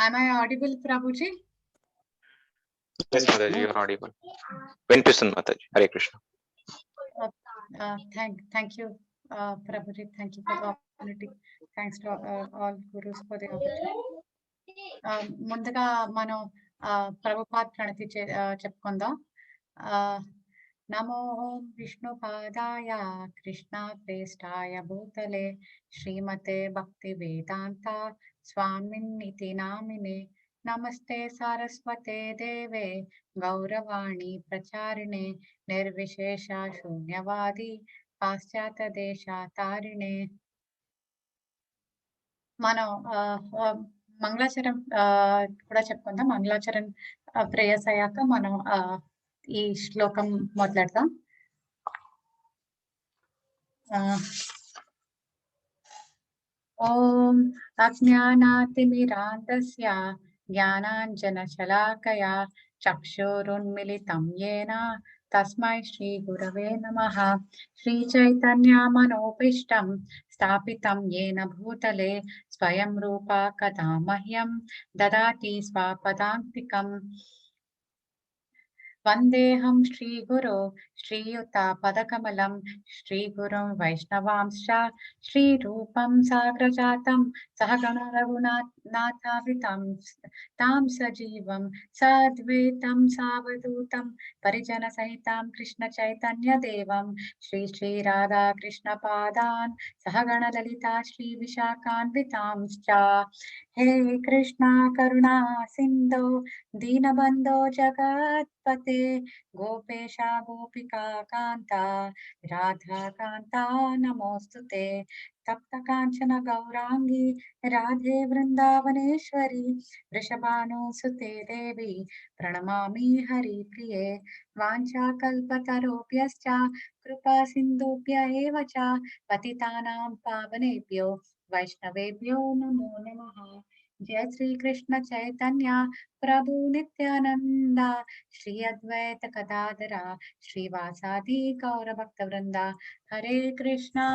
Am I audible, Prabhuji? Yes, Mataji, you are audible. Vinpison Mataji. Hare Krishna. Thank you, Prabhuji. Thank you for the opportunity. Thanks to all gurus for the opportunity. ముందుగా మనం ప్రభుపాద్ ప్రణతి చెప్పుకుందాం. నమో విష్ణుపాదాయ కృష్ణప్రేష్టాయ భూతలే శ్రీమతే భక్తి వేదాంత స్వామిన్నితి నామినే నమస్తే సరస్వతే దేవే గౌరవాణి ప్రచారిణే నిర్విశేష శూన్యవాది పాశ్చాత్య దేశాతారిణే. మనం మంగళాచరం కూడా చెప్పుకుందాం. మంగళాచరం ప్రేయర్స్ అయ్యాక మనం ఈ శ్లోకం మొదలెడదాం. ఓం అజ్ఞానాతిమిరాంధస్య జ్ఞానాంజనశలాకయా చక్షురున్మిలితం యేన తస్మై శ్రీ గురవే నమః. శ్రీచైతన్యమనోభీష్టం స్థాపితం యేన భూతలే స్వయం రూపా కదా మహ్యం దదాతి స్వపదాంతికం. వందేహం శ్రీగురో శ్రీయుత పదకమలం శ్రీగురుం వైష్ణవాంశ్చ శ్రీరూపం సాగ్రజాతం సహగణ రఘునాథావితం తాం సజీవం సద్వైతం సావధూతం పరిజన సహితం కృష్ణ చైతన్య దేవం శ్రీ శ్రీ రాధా కృష్ణ పాదాన్ సహగణ లలితా శ్రీ విశాఖాన్వితాంశ్చ. హే కృష్ణ కరుణా సింధో దీనబంధో జగత్పతే గోపేశ గోపికా కాంత రాధా కాంత నమోస్తుతే. తప్త కాంచన గౌరాంగి రాధే వృందావనేశ్వరి వృషభానుసుతే దేవి ప్రణమామి హరి ప్రియే. వాంఛాకల్పతరుభ్యశ్చ కృపా సింధుభ్య ఏవ చ పతితానాం పావనేభ్యో వైష్ణవేభ్యో నమో నమః. जय श्री कृष्ण चैतन्य प्रभु नित्यानंदा श्री अद्वैत गदाधरा श्रीवासादि गौर भक्त वृंदा. हरे कृष्णा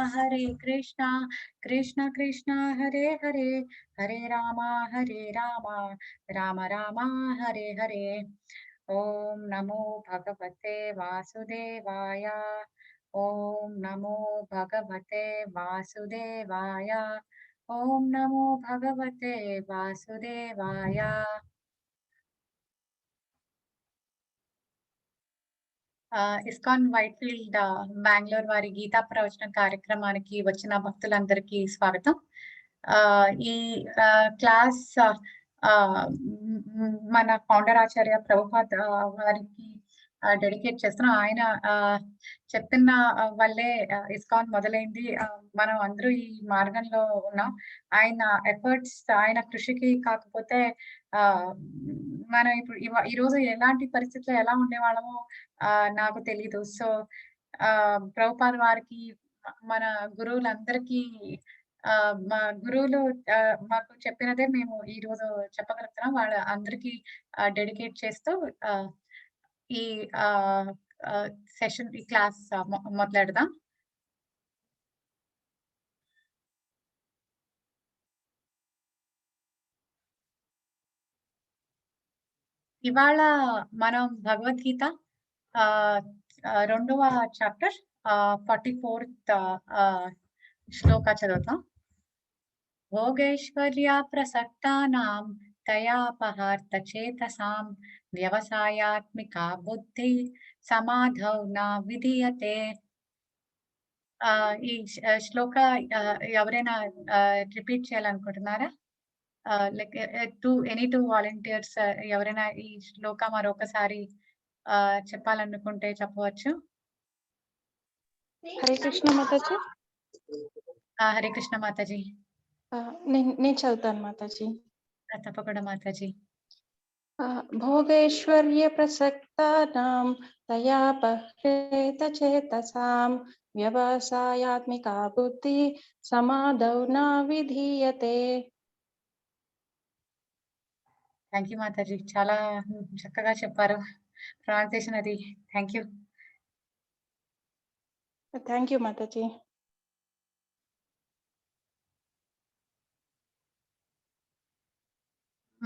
कृष्ण कृष्ण हरे हरे हरे राम राम राम हरे हरे. ओम नमो भगवते वासुदेवाय. ओम नमो भगवते वासुदेवाय. ओम नमो भगवते वासुदेवाय. ఇస్కాన్ వైట్ఫీల్డ్ బెంగళూరు వారి గీతా ప్రవచన కార్యక్రమానికి వచ్చిన భక్తులందరికీ స్వాగతం. ఈ క్లాస్ మన ఫౌండర్ ఆచార్య ప్రభుపాద్ వారికి డెడికేట్ చేస్తున్నాం. ఆయన చెప్పిన వల్లే ఇస్కాన్ మొదలైంది. మనం అందరూ ఈ మార్గంలో ఉన్నాం. ఆయన ఎఫర్ట్స్, ఆయన కృషికి కాకపోతే మనం ఇప్పుడు ఈరోజు ఎలాంటి పరిస్థితుల్లో ఎలా ఉండేవాళ్ళమో నాకు తెలీదు. సో ప్రభుపాద్ వారికి, మన గురువులందరికీ, మా గురువులు మాకు చెప్పినదే మేము ఈ రోజు చెప్పగలుగుతున్నాం. వాళ్ళ అందరికీ డెడికేట్ చేస్తూ ఈ సెషన్, ఈ క్లాస్ మొదలెడదాం. ఇవాళ మనం భగవద్గీత 2వ చాప్టర్ 44th శ్లోక చదువుతాం. భోగైశ్వర్య ప్రసక్తానాం తయాపహార్త చేతసాం వ్యవసాయాత్మిక బుద్ధి సమాధౌ న విధీయతే. ఈ శ్లోక ఎవరైనా రిపీట్ చేయాలనుకుంటున్నారా? లైక్ ఎనీ టూ వాలంటీర్స్ ఎవరైనా ఈ శ్లోక మరొకసారి చెప్పాలనుకుంటే చెప్పవచ్చు. హరే కృష్ణ మాతాజీ. హరే కృష్ణ మాతాజీ. నేను చదువుతాను మాతాజీ. తప్పకుండా మాతాజీ. భోగైశ్వర్య ప్రసక్తానాం తయాపహ్రేత చేతసాం వ్యవసాయాత్మిక బుద్ధి సమాధౌ న విధీయతే. థ్యాంక్ యూ మాతాజీ, చాలా చక్కగా చెప్పారు. ప్రొనౌన్సియేషన్ అది. Thank you. Thank you Mataji.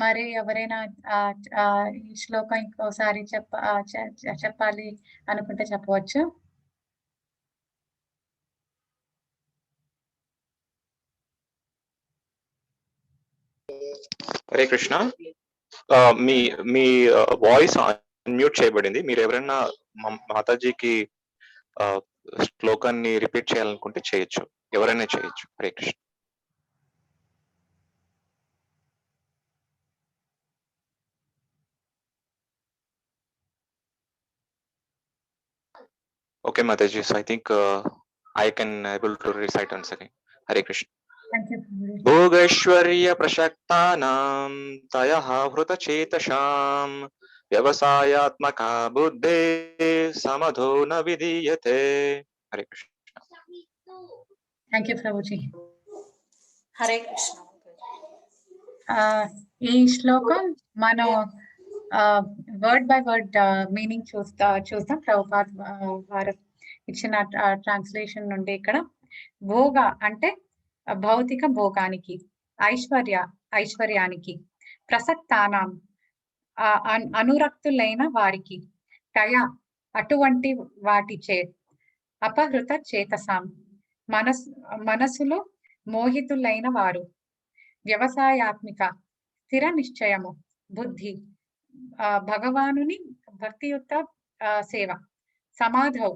మరి ఎవరైనా ఈ శ్లోకం ఇంకోసారి చెప్పాలి అనుకుంటే చెప్పవచ్చు. హరే కృష్ణ. మీ మీ వాయిస్ అన్మ్యూట్ చేయబడింది. మీరు ఎవరైనా మాతాజీకి శ్లోకాన్ని రిపీట్ చేయాలనుకుంటే చేయొచ్చు, ఎవరైనా చేయొచ్చు. Hare Krishna. Okay, Mataji. So I think I can able to recite once again. Hare Krishna. Thank you. Bhogashwarya prashaktanam tayah vrutachetasham vyavasayatmaka buddhe samadho na vidiyate. Hare Krishna. Thank you, Prabhuji. Hare Krishna. ఈ శ్లోకం మనం word by word meaning చూస్తాం ప్రభుపాద్ వారు ఇచ్చిన translation నుండి. ఇక్కడ భోగ అంటే భౌతిక భోగానికి, ఐశ్వర్యానికి, ప్రసక్తానం అనురక్తులైన వారికి, తయ అటువంటి వాటిచే, అపహృత చేతసాం మనసులో మోహితులైన వారు, వ్యవసాయాత్మిక స్థిర నిశ్చయము బుద్ధి, భగవానుని భక్తియుక్త సేవ, సమాధౌ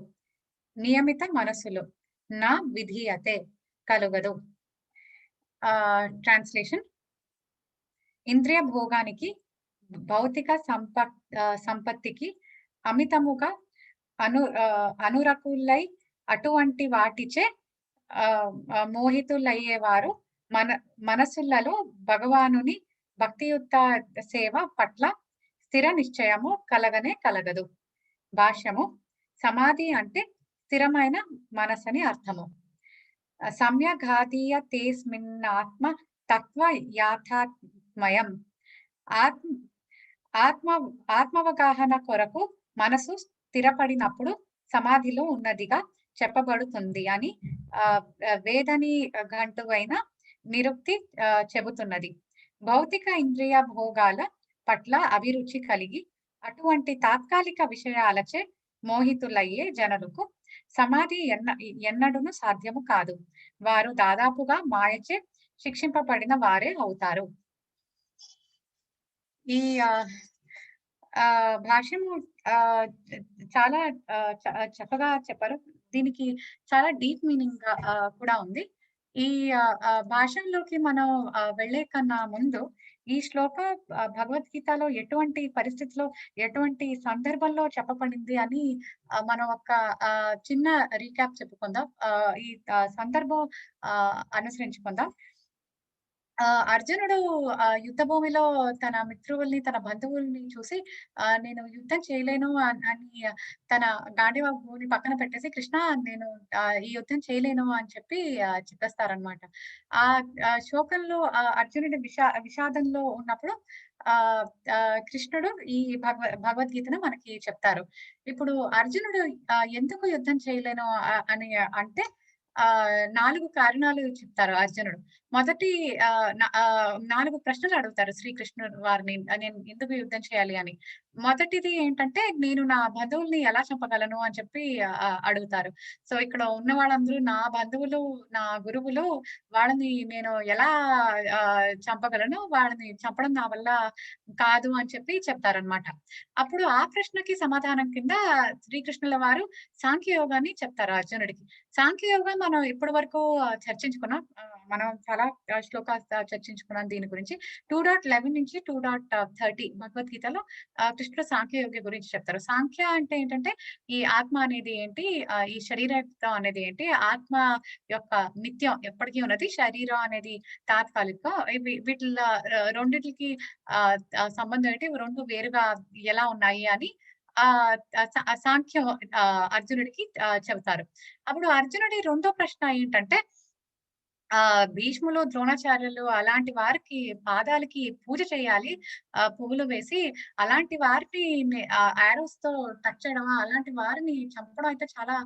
నియమిత మనసులు, నా విధీయతే కలుగదు. ట్రాన్స్లేషన్: ఇంద్రియ భోగానికి, భౌతిక సంపత్తికి అమితముగా అనురకులై అటువంటి వాటిచే మోహితులయ్యేవారు మనసులలో భగవానుని భక్తియుక్త సేవ పట్ల స్థిర నిశ్చయము కలగనే కలగదు. భాష్యము: సమాధి అంటే స్థిరమైన మనసని అర్థము. సమ్యఘాతీయ తేస్మిన్నాత్మ తత్వ యాథాత్మయం. ఆత్మవగాహన కొరకు మనసు స్థిరపడినప్పుడు సమాధిలో ఉన్నదిగా చెప్పబడుతుంది అని వేదని గంటువైన నిరుక్తి చెబుతున్నది. భౌతిక ఇంద్రియ భోగాల పట్ల అభిరుచి కలిగి అటువంటి తాత్కాలిక విషయాలచే మోహితులయ్యే జనులకు సమాధి ఎన్నడూను సాధ్యము కాదు. వారు దాదాపుగా మాయచే శిక్షింపబడిన వారే అవుతారు. ఈ భాష్యము చాలా చక్కగా చెప్పారు. దీనికి చాలా డీప్ మీనింగ్ కూడా ఉంది. ఈ భాషల్లోకి మనం వెళ్లే కన్నా ముందు ఈ శ్లోక భగవద్గీతలో ఎటువంటి పరిస్థితిలో, ఎటువంటి సందర్భంలో చెప్పబడింది అని మనం ఒక చిన్న రీక్యాప్ చెప్పుకుందాం. ఈ సందర్భం అనుసరించుకుందాం. అర్జునుడు యుద్ధ భూమిలో తన మిత్రుల్ని, తన బంధువుల్ని చూసి నేను యుద్ధం చేయలేను అని తన గాంధీవ భూమిని పక్కన పెట్టేసి, కృష్ణ నేను ఈ యుద్ధం చేయలేను అని చెప్పి చెప్పేస్తారనమాట. ఆ శోకంలో అర్జునుడి విషాదంలో ఉన్నప్పుడు కృష్ణుడు ఈ భగవద్గీతను మనకి చెప్తారు. ఇప్పుడు అర్జునుడు ఎందుకు యుద్ధం చేయలేను అని అంటే 4 కారణాలు చెప్తారు అర్జునుడు. మొదటి 4 ప్రశ్నలు అడుగుతారు శ్రీకృష్ణుడు వారిని, నేను ఎందుకు యుద్ధం చేయాలి అని. మొదటిది ఏంటంటే, నేను నా బంధువుల్ని ఎలా చంపగలను అని చెప్పి అడుగుతారు. సో ఇక్కడ ఉన్న వాళ్ళందరూ నా బంధువులు, నా గురువులు, వాళ్ళని నేను ఎలా చంపగలను, వాళ్ళని చంపడం నా వల్ల కాదు అని చెప్పి చెప్తారనమాట. అప్పుడు ఆ ప్రశ్నకి సమాధానం కింద శ్రీకృష్ణుల వారు సాంఖ్యయోగాన్ని చెప్తారు అర్జునుడికి. సాంఖ్యయోగం మనం ఇప్పటి వరకు చర్చించుకున్నాం. మనం చాలా శ్లోకాలు చర్చించుకున్నాం దీని గురించి. 2.11 నుంచి 2.30 భగవద్గీతలో కృష్ణుడు సాంఖ్యయోగి గురించి చెప్తారు. సాంఖ్య అంటే ఏంటంటే, ఈ ఆత్మ అనేది ఏంటి, ఈ శరీరం అనేది ఏంటి, ఆత్మ యొక్క నిత్యం ఎప్పటికీ ఉన్నది, శరీరం అనేది తాత్కాలిక. వీటిలో రెండిటికి సంబంధం ఏంటి, రెండు వేరుగా ఎలా ఉన్నాయి అని సాంఖ్యం అర్జునుడికి చెబుతారు. అప్పుడు అర్జునుడి రెండో ప్రశ్న ఏంటంటే, భీష్ములు, ద్రోణాచార్యులు అలాంటి వారికి పాదాలకి పూజ చేయాలి, పువ్వులు వేసి. అలాంటి వారిని ఆరోస్ తో టచ్ చేయడం, అలాంటి వారిని చంపడం అయితే చాలా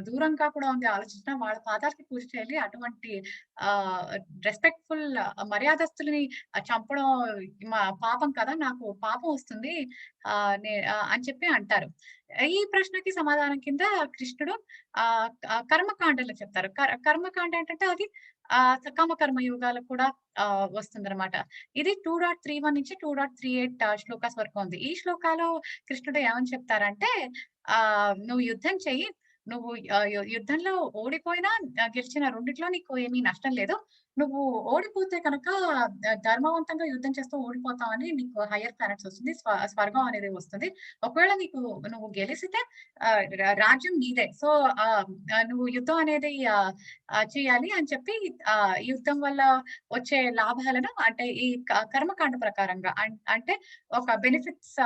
దూరంగా కూడా ఉంది ఆలోచించడం. వాళ్ళ పాదాలకి పూజ చేయాలి. అటువంటి రెస్పెక్ట్‌ఫుల్ మర్యాదస్తులని చంపడం పాపం కదా! నాకు పాపం వస్తుంది అని చెప్పి అంటారు. ఈ ప్రశ్నకి సమాధానం కింద కృష్ణుడు కర్మకాండలో చెప్తారు. కర్మకాండ ఏంటంటే అది సకామ కర్మ యోగాలకు కూడా వస్తుందన్నమాట. ఇది 2.31 నుంచి 2.38 శ్లోకాస్ వరకు ఉంది. ఈ శ్లోకాలో కృష్ణుడు ఏమని చెప్తారంటే "నువ్వు యుద్ధం చెయ్యి. నువ్వు యుద్ధంలో ఓడిపోయినా, గెలిచిన రెండిట్లో నీకు ఏమీ నష్టం లేదు. నువ్వు ఓడిపోతే కనుక ధర్మవంతంగా యుద్ధం చేస్తూ ఓడిపోతావని నీకు హైయర్ ప్లానెట్స్ వస్తుంది. స్వర్గం అనేది వస్తుంది. ఒకవేళ నువ్వు గెలిసితే రాజ్యం నీదే. సో, నువ్వు యుద్ధం అనేది చేయాలి" అని చెప్పి యుద్ధం వల్ల వచ్చే లాభాలను అంటే ఈ కర్మకాండ ప్రకారంగా అంటే ఒక బెనిఫిట్స్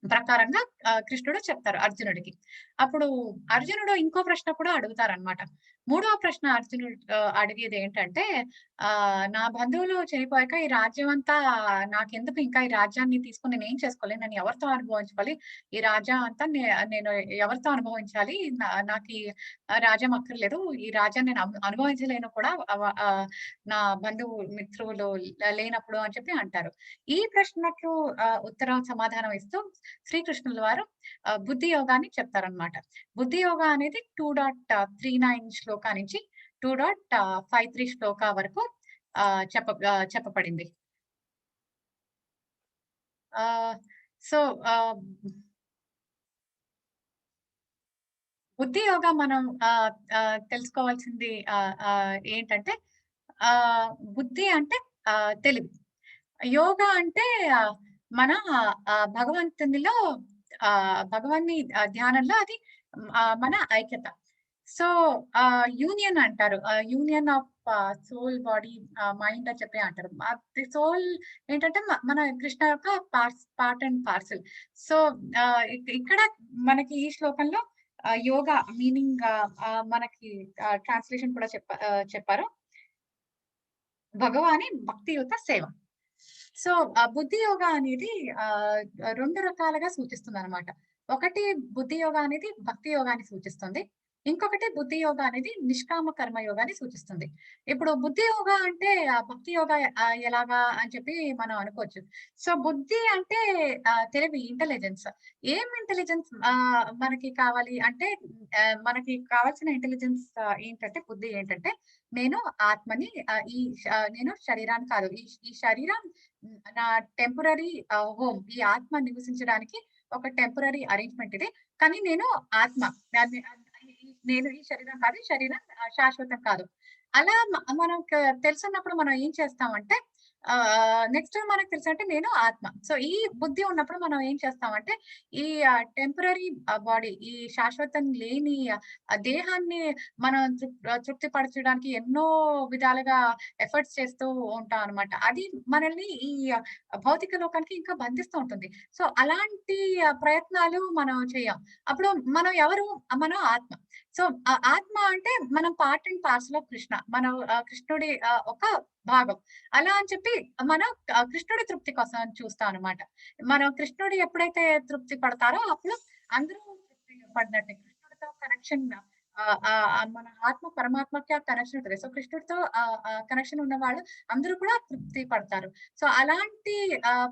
ప్రకారంగా కృష్ణుడు చెప్తారు అర్జునుడికి. అప్పుడు అర్జునుడు ఇంకో ప్రశ్న కూడా అడుగుతారనమాట. మూడవ ప్రశ్న అర్జునుడు అడిగేది ఏంటంటే, నా బంధువులు చనిపోయాక ఈ రాజ్యం అంతా నాకెందుకు, ఇంకా ఈ రాజ్యాన్ని తీసుకొని నేనేం చేసుకోవాలి? నేను ఎవరితో అనుభవించుకోవాలి? ఈ రాజ్యం అంతా నేను ఎవరితో అనుభవించాలి? నాకు ఈ రాజ్యం అక్కర్లేదు. ఈ రాజ్యాన్ని నేను అనుభవించలేను కూడా నా మిత్రులు లేనప్పుడు అని చెప్పి అంటారు. ఈ ప్రశ్నకు ఉత్తరం సమాధానం ఇస్తూ శ్రీకృష్ణుల వారు బుద్ధి యోగాన్ని చెప్తారనమాట. బుద్ధి యోగా అనేది 2.39 శ్లోకా నుంచి 2.53 శ్లోకా వరకు చెప్పబడింది. సో బుద్ధి యోగా మనం తెలుసుకోవాల్సింది ఏంటంటే బుద్ధి అంటే తెలివి. యోగా అంటే మన భగవంతునిలో భగవాన్ని ధ్యానంలో అది మన ఐక్యత. సో, యూనియన్ అంటారు. Union of soul, body, mind అని చెప్పి అంటారు. ది సోల్ ఏంటంటే మన కృష్ణ యొక్క పార్ట్ అండ్ పార్సెల్. సో, ఇక్కడ మనకి ఈ శ్లోకంలో యోగా మీనింగ్ మనకి ట్రాన్స్‌లేషన్ కూడా చెప్పారు. భగవాని భక్తియుత సేవ. సో, బుద్ధి యోగా అనేది 2 రకాలుగా సూచిస్తుందనమాట. ఒకటి బుద్ధి యోగా అనేది భక్తి యోగాన్ని సూచిస్తుంది. ఇంకొకటి బుద్ధి యోగా అనేది నిష్కామ కర్మ యోగాన్ని సూచిస్తుంది. ఇప్పుడు బుద్ధి యోగా అంటే భక్తి యోగా ఎలాగా అని చెప్పి మనం అనుకోవచ్చు. సో, బుద్ధి అంటే తెలివి, ఇంటెలిజెన్స్. ఏం ఇంటెలిజెన్స్ మనకి కావాలి అంటే మనకి కావాల్సిన ఇంటెలిజెన్స్ ఏంటంటే బుద్ధి ఏంటంటే నేను ఆత్మని నేను శరీరాన్ని కాదు. ఈ శరీరం నా టెంపరరీ హోమ్. ఈ ఆత్మ నివసించడానికి ఒక టెంపరరీ అరేంజ్‌మెంట్ ఇది. కానీ నేను ఆత్మ. నేను ఈ శరీరం కాదు. ఈ శరీరం శాశ్వతం కాదు. అలా మనం తెలుసున్నప్పుడు మనం ఏం చేస్తామంటే నెక్స్ట్ మనకు తెలుసంటే నేను ఆత్మ. సో, ఈ బుద్ధి ఉన్నప్పుడు మనం ఏం చేస్తామంటే ఈ టెంపరరీ బాడీ, ఈ శాశ్వతం లేని దేహాన్ని మనం తృప్తి పరచడానికి ఎన్నో విధాలుగా ఎఫర్ట్స్ చేస్తూ ఉంటాం అనమాట. అది మనల్ని ఈ భౌతిక లోకానికి ఇంకా బంధిస్తూ ఉంటుంది. సో, అలాంటి ప్రయత్నాలు మనం చెయ్యం. అప్పుడు మనం ఎవరు? మనం ఆత్మ. సో, ఆత్మ అంటే మనం part and parcel of Krishna. మనం కృష్ణుడి ఒక భాగం. అలా అని చెప్పి మనం కృష్ణుడి తృప్తి కోసం చూస్తాం అనమాట. మనం కృష్ణుడు ఎప్పుడైతే తృప్తి పడతారో అప్పుడు అందరూ తృప్తి పడినట్టే. కృష్ణుడితో కనెక్షన్ మన ఆత్మ పరమాత్మకి ఆ కనెక్షన్ ఉంటది. సో, కృష్ణుడితో కనెక్షన్ ఉన్నవాళ్ళు అందరూ కూడా తృప్తి పడతారు. సో, అలాంటి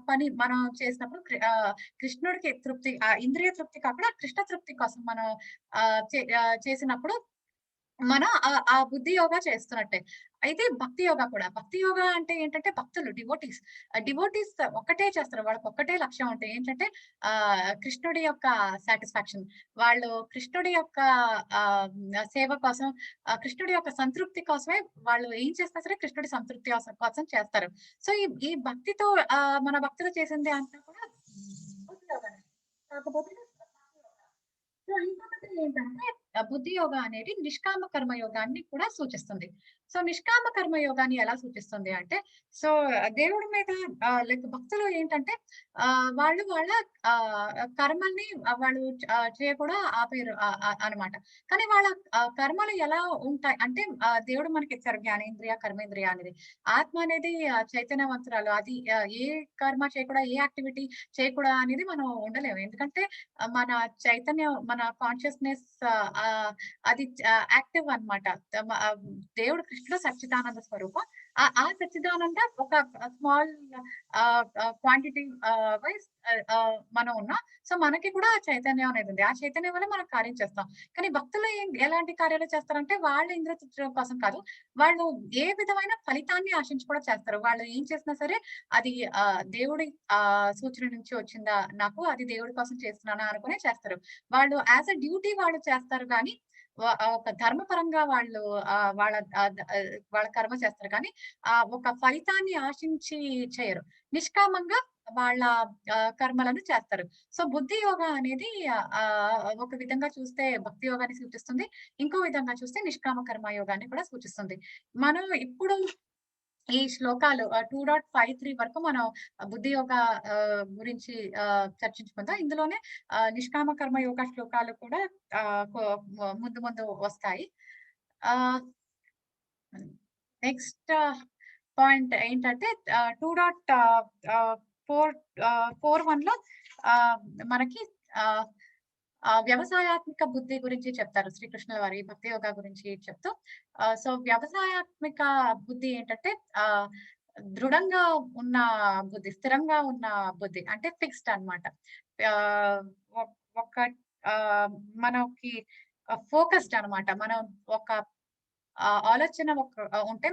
పని మనం చేసినప్పుడు కృష్ణుడికి తృప్తి ఇంద్రియ తృప్తి కాకుండా కృష్ణ తృప్తి కోసం మనం చేసినప్పుడు మనం ఆ బుద్ధి యోగా చేస్తున్నట్టే. అయితే భక్తి యోగా కూడా. భక్తి యోగా అంటే ఏంటంటే భక్తులు డివోటీస్. డివోటీస్ ఒక్కటే చేస్తారు. వాళ్ళకొక్కటే లక్ష్యం ఉంటది. ఏంటంటే కృష్ణుడి యొక్క సాటిస్ఫాక్షన్. వాళ్ళు కృష్ణుడి యొక్క సేవ కోసం, కృష్ణుడి యొక్క సంతృప్తి కోసమే వాళ్ళు ఏం చేసినా సరే కృష్ణుడి సంతృప్తి కోసం చేస్తారు. సో, ఈ భక్తితో మన భక్తులు చేసింది అంతా కూడా బుద్ధి యోగానే. కాకపోతే సో, ఇంకొకటి ఏంటంటే బుద్ధి యోగా అనేది నిష్కామ కర్మ యోగాన్ని కూడా సూచిస్తుంది. సో, నిష్కామ కర్మ యోగాన్ని ఎలా సూచిస్తుంది అంటే, సో, దేవుడి మీద లైక్ భక్తులు ఏంటంటే వాళ్ళు వాళ్ళ కర్మల్ని వాళ్ళు చేయకుండా ఆపేయరు అనమాట. కానీ వాళ్ళ కర్మలు ఎలా ఉంటాయి అంటే దేవుడు మనకిచ్చారు జ్ఞానేంద్రియ, కర్మేంద్రియ అనేది. ఆత్మ అనేది చైతన్యవంతురాలు. అది ఏ కర్మ చేయకుండా, ఏ యాక్టివిటీ చేయకూడదు అనేది మనం ఉండలేము. ఎందుకంటే మన చైతన్యం, మన కాన్షియస్‌నెస్ అది యాక్టివ్ అన్నమాట. దేవుడు కృష్ణుడు సచ్చిదానంద స్వరూపం. ఆ సచ్చిదానంద ఒక స్మాల్ క్వాంటిటీ వైస్ మనం ఉన్నాం. సో మనకి కూడా ఆ చైతన్యం అనేది ఉంది. ఆ చైతన్యం వల్ల మనం కార్యం చేస్తాం. కానీ భక్తులు ఎలాంటి కార్యాలు చేస్తారంటే వాళ్ళ ఇంద్రియ తృప్తి కోసం కాదు. వాళ్ళు ఏ విధమైన ఫలితాన్ని ఆశించి కూడా చేస్తారు. వాళ్ళు ఏం చేసినా సరే అది దేవుడి సూచన నుంచి వచ్చిందా నాకు, అది దేవుడి కోసం చేస్తున్నానా అనుకునే చేస్తారు. వాళ్ళు యాస్ ఎ డ్యూటీ వాళ్ళు చేస్తారు గానీ ఒక ధర్మపరంగా వాళ్ళు వాళ్ళ కర్మ చేస్తారు కానీ ఒక ఫలితాన్ని ఆశించి చేయరు. నిష్కామంగా వాళ్ళ కర్మలను చేస్తారు. సో బుద్ధి యోగా అనేది ఒక విధంగా చూస్తే భక్తి యోగాన్ని సూచిస్తుంది. ఇంకో విధంగా చూస్తే నిష్కామ కర్మ యోగాన్ని కూడా సూచిస్తుంది. మనం ఇప్పుడు ఈ శ్లోకాలు 2.53 వరకు మనం బుద్ధి యోగా గురించి చర్చించుకుందాం. ఇందులోనే నిష్కామ కర్మ యోగా శ్లోకాలు కూడా ముందు ముందు వస్తాయి. నెక్స్ట్ పాయింట్ ఏంటంటే 2.41 లో మనకి వ్యవసాయాత్మక బుద్ధి గురించి చెప్తారు శ్రీకృష్ణుల వారి భక్తి యోగా గురించి చెప్తూ. సో వ్యవసాయాత్మక బుద్ధి ఏంటంటే దృఢంగా ఉన్న బుద్ధి, స్థిరంగా ఉన్న బుద్ధి అంటే ఫిక్స్డ్ అన్నమాట. ఒక మనకి ఫోకస్డ్ అన్నమాట. మనం ఒక ఆలోచన ఉంటే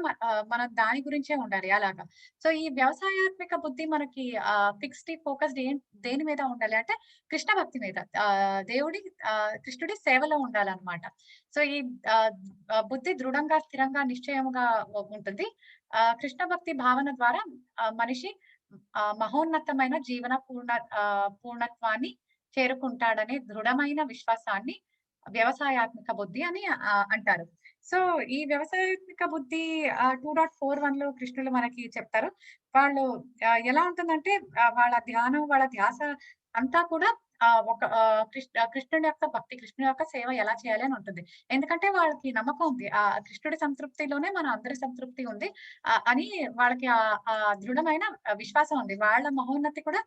మనం దాని గురించే ఉండాలి అలాగా. సో ఈ వ్యవసాయాత్మక బుద్ధి మనకి ఫిక్స్డ్ ఫోకస్డ్ దేని మీద ఉండాలి అంటే కృష్ణ భక్తి మీద, దేవుడి కృష్ణుడి సేవలో ఉండాలన్నమాట. సో ఈ బుద్ధి దృఢంగా, స్థిరంగా, నిశ్చయముగా ఉంటుంది. కృష్ణ భక్తి భావన ద్వారా మనిషి మహోన్నతమైన జీవన పూర్ణత్వాన్ని చేరుకుంటాడనే దృఢమైన విశ్వాసాన్ని వ్యవసాయాత్మక బుద్ధి అని అంటారు. సో ఈ వ్యవసాయాత్మక బుద్ధి 2.41 లో కృష్ణులు మనకి చెప్తారు. వాళ్ళు ఎలా ఉంటుందంటే వాళ్ళ ధ్యానం, వాళ్ళ ధ్యాస అంతా కూడా ఒక కృష్ణుడి యొక్క భక్తి, కృష్ణుడి యొక్క సేవ ఎలా చేయాలి అని ఉంటుంది. ఎందుకంటే వాళ్ళకి నమ్మకం ఉంది. కృష్ణుడి సంతృప్తిలోనే మన అందరి సంతృప్తి ఉంది అని వాళ్ళకి దృఢమైన విశ్వాసం ఉంది. వాళ్ళ మహోన్నతి కూడా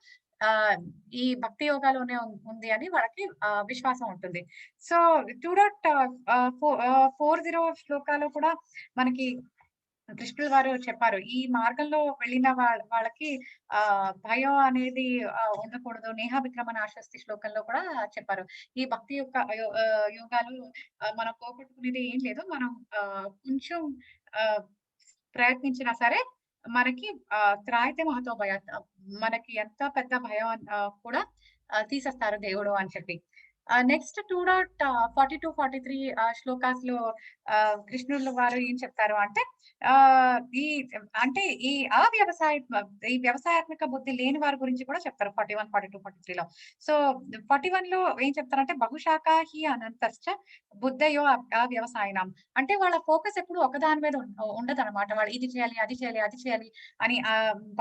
ఈ భక్తి యోగాలోనే ఉంది అని వాళ్ళకి విశ్వాసం ఉంటుంది. సో 2.40 శ్లోకాలు కూడా మనకి కృష్ణుల వారు చెప్పారు. ఈ మార్గంలో వెళ్ళిన వాళ్ళకి భయం అనేది ఉండకూడదు. నేహ విక్రమ నాశస్తి శ్లోకంలో కూడా చెప్పారు. ఈ భక్తి యొక్క యోగాలు మనం పోగొట్టుకునేది ఏం లేదు. మనం కొంచెం ప్రయత్నించినా సరే మనకి త్రాయితే మహతో భయాత్, మనకి ఎంత పెద్ద భయం కూడా తీసేస్తారు దేవుడు అని చెప్పి. నెక్స్ట్ 2.42-43 శ్లోకాస్ లో కృష్ణుల వారు ఏం చెప్తారు అంటే ఈ అంటే ఈ వ్యవసాయాత్మక బుద్ధి లేని వారి గురించి కూడా చెప్తారు 41, 42, 43 లో. సో 41 లో ఏం చెప్తారంటే బహుశాఖ హి అనంతశ్చ బుద్ధయో వ్యవసాయనం. అంటే వాళ్ళ ఫోకస్ ఎప్పుడు ఒకదాని మీద ఉండదన్నమాట. వాళ్ళు ఇది చేయాలి, అది చేయాలి, అది చేయాలి అని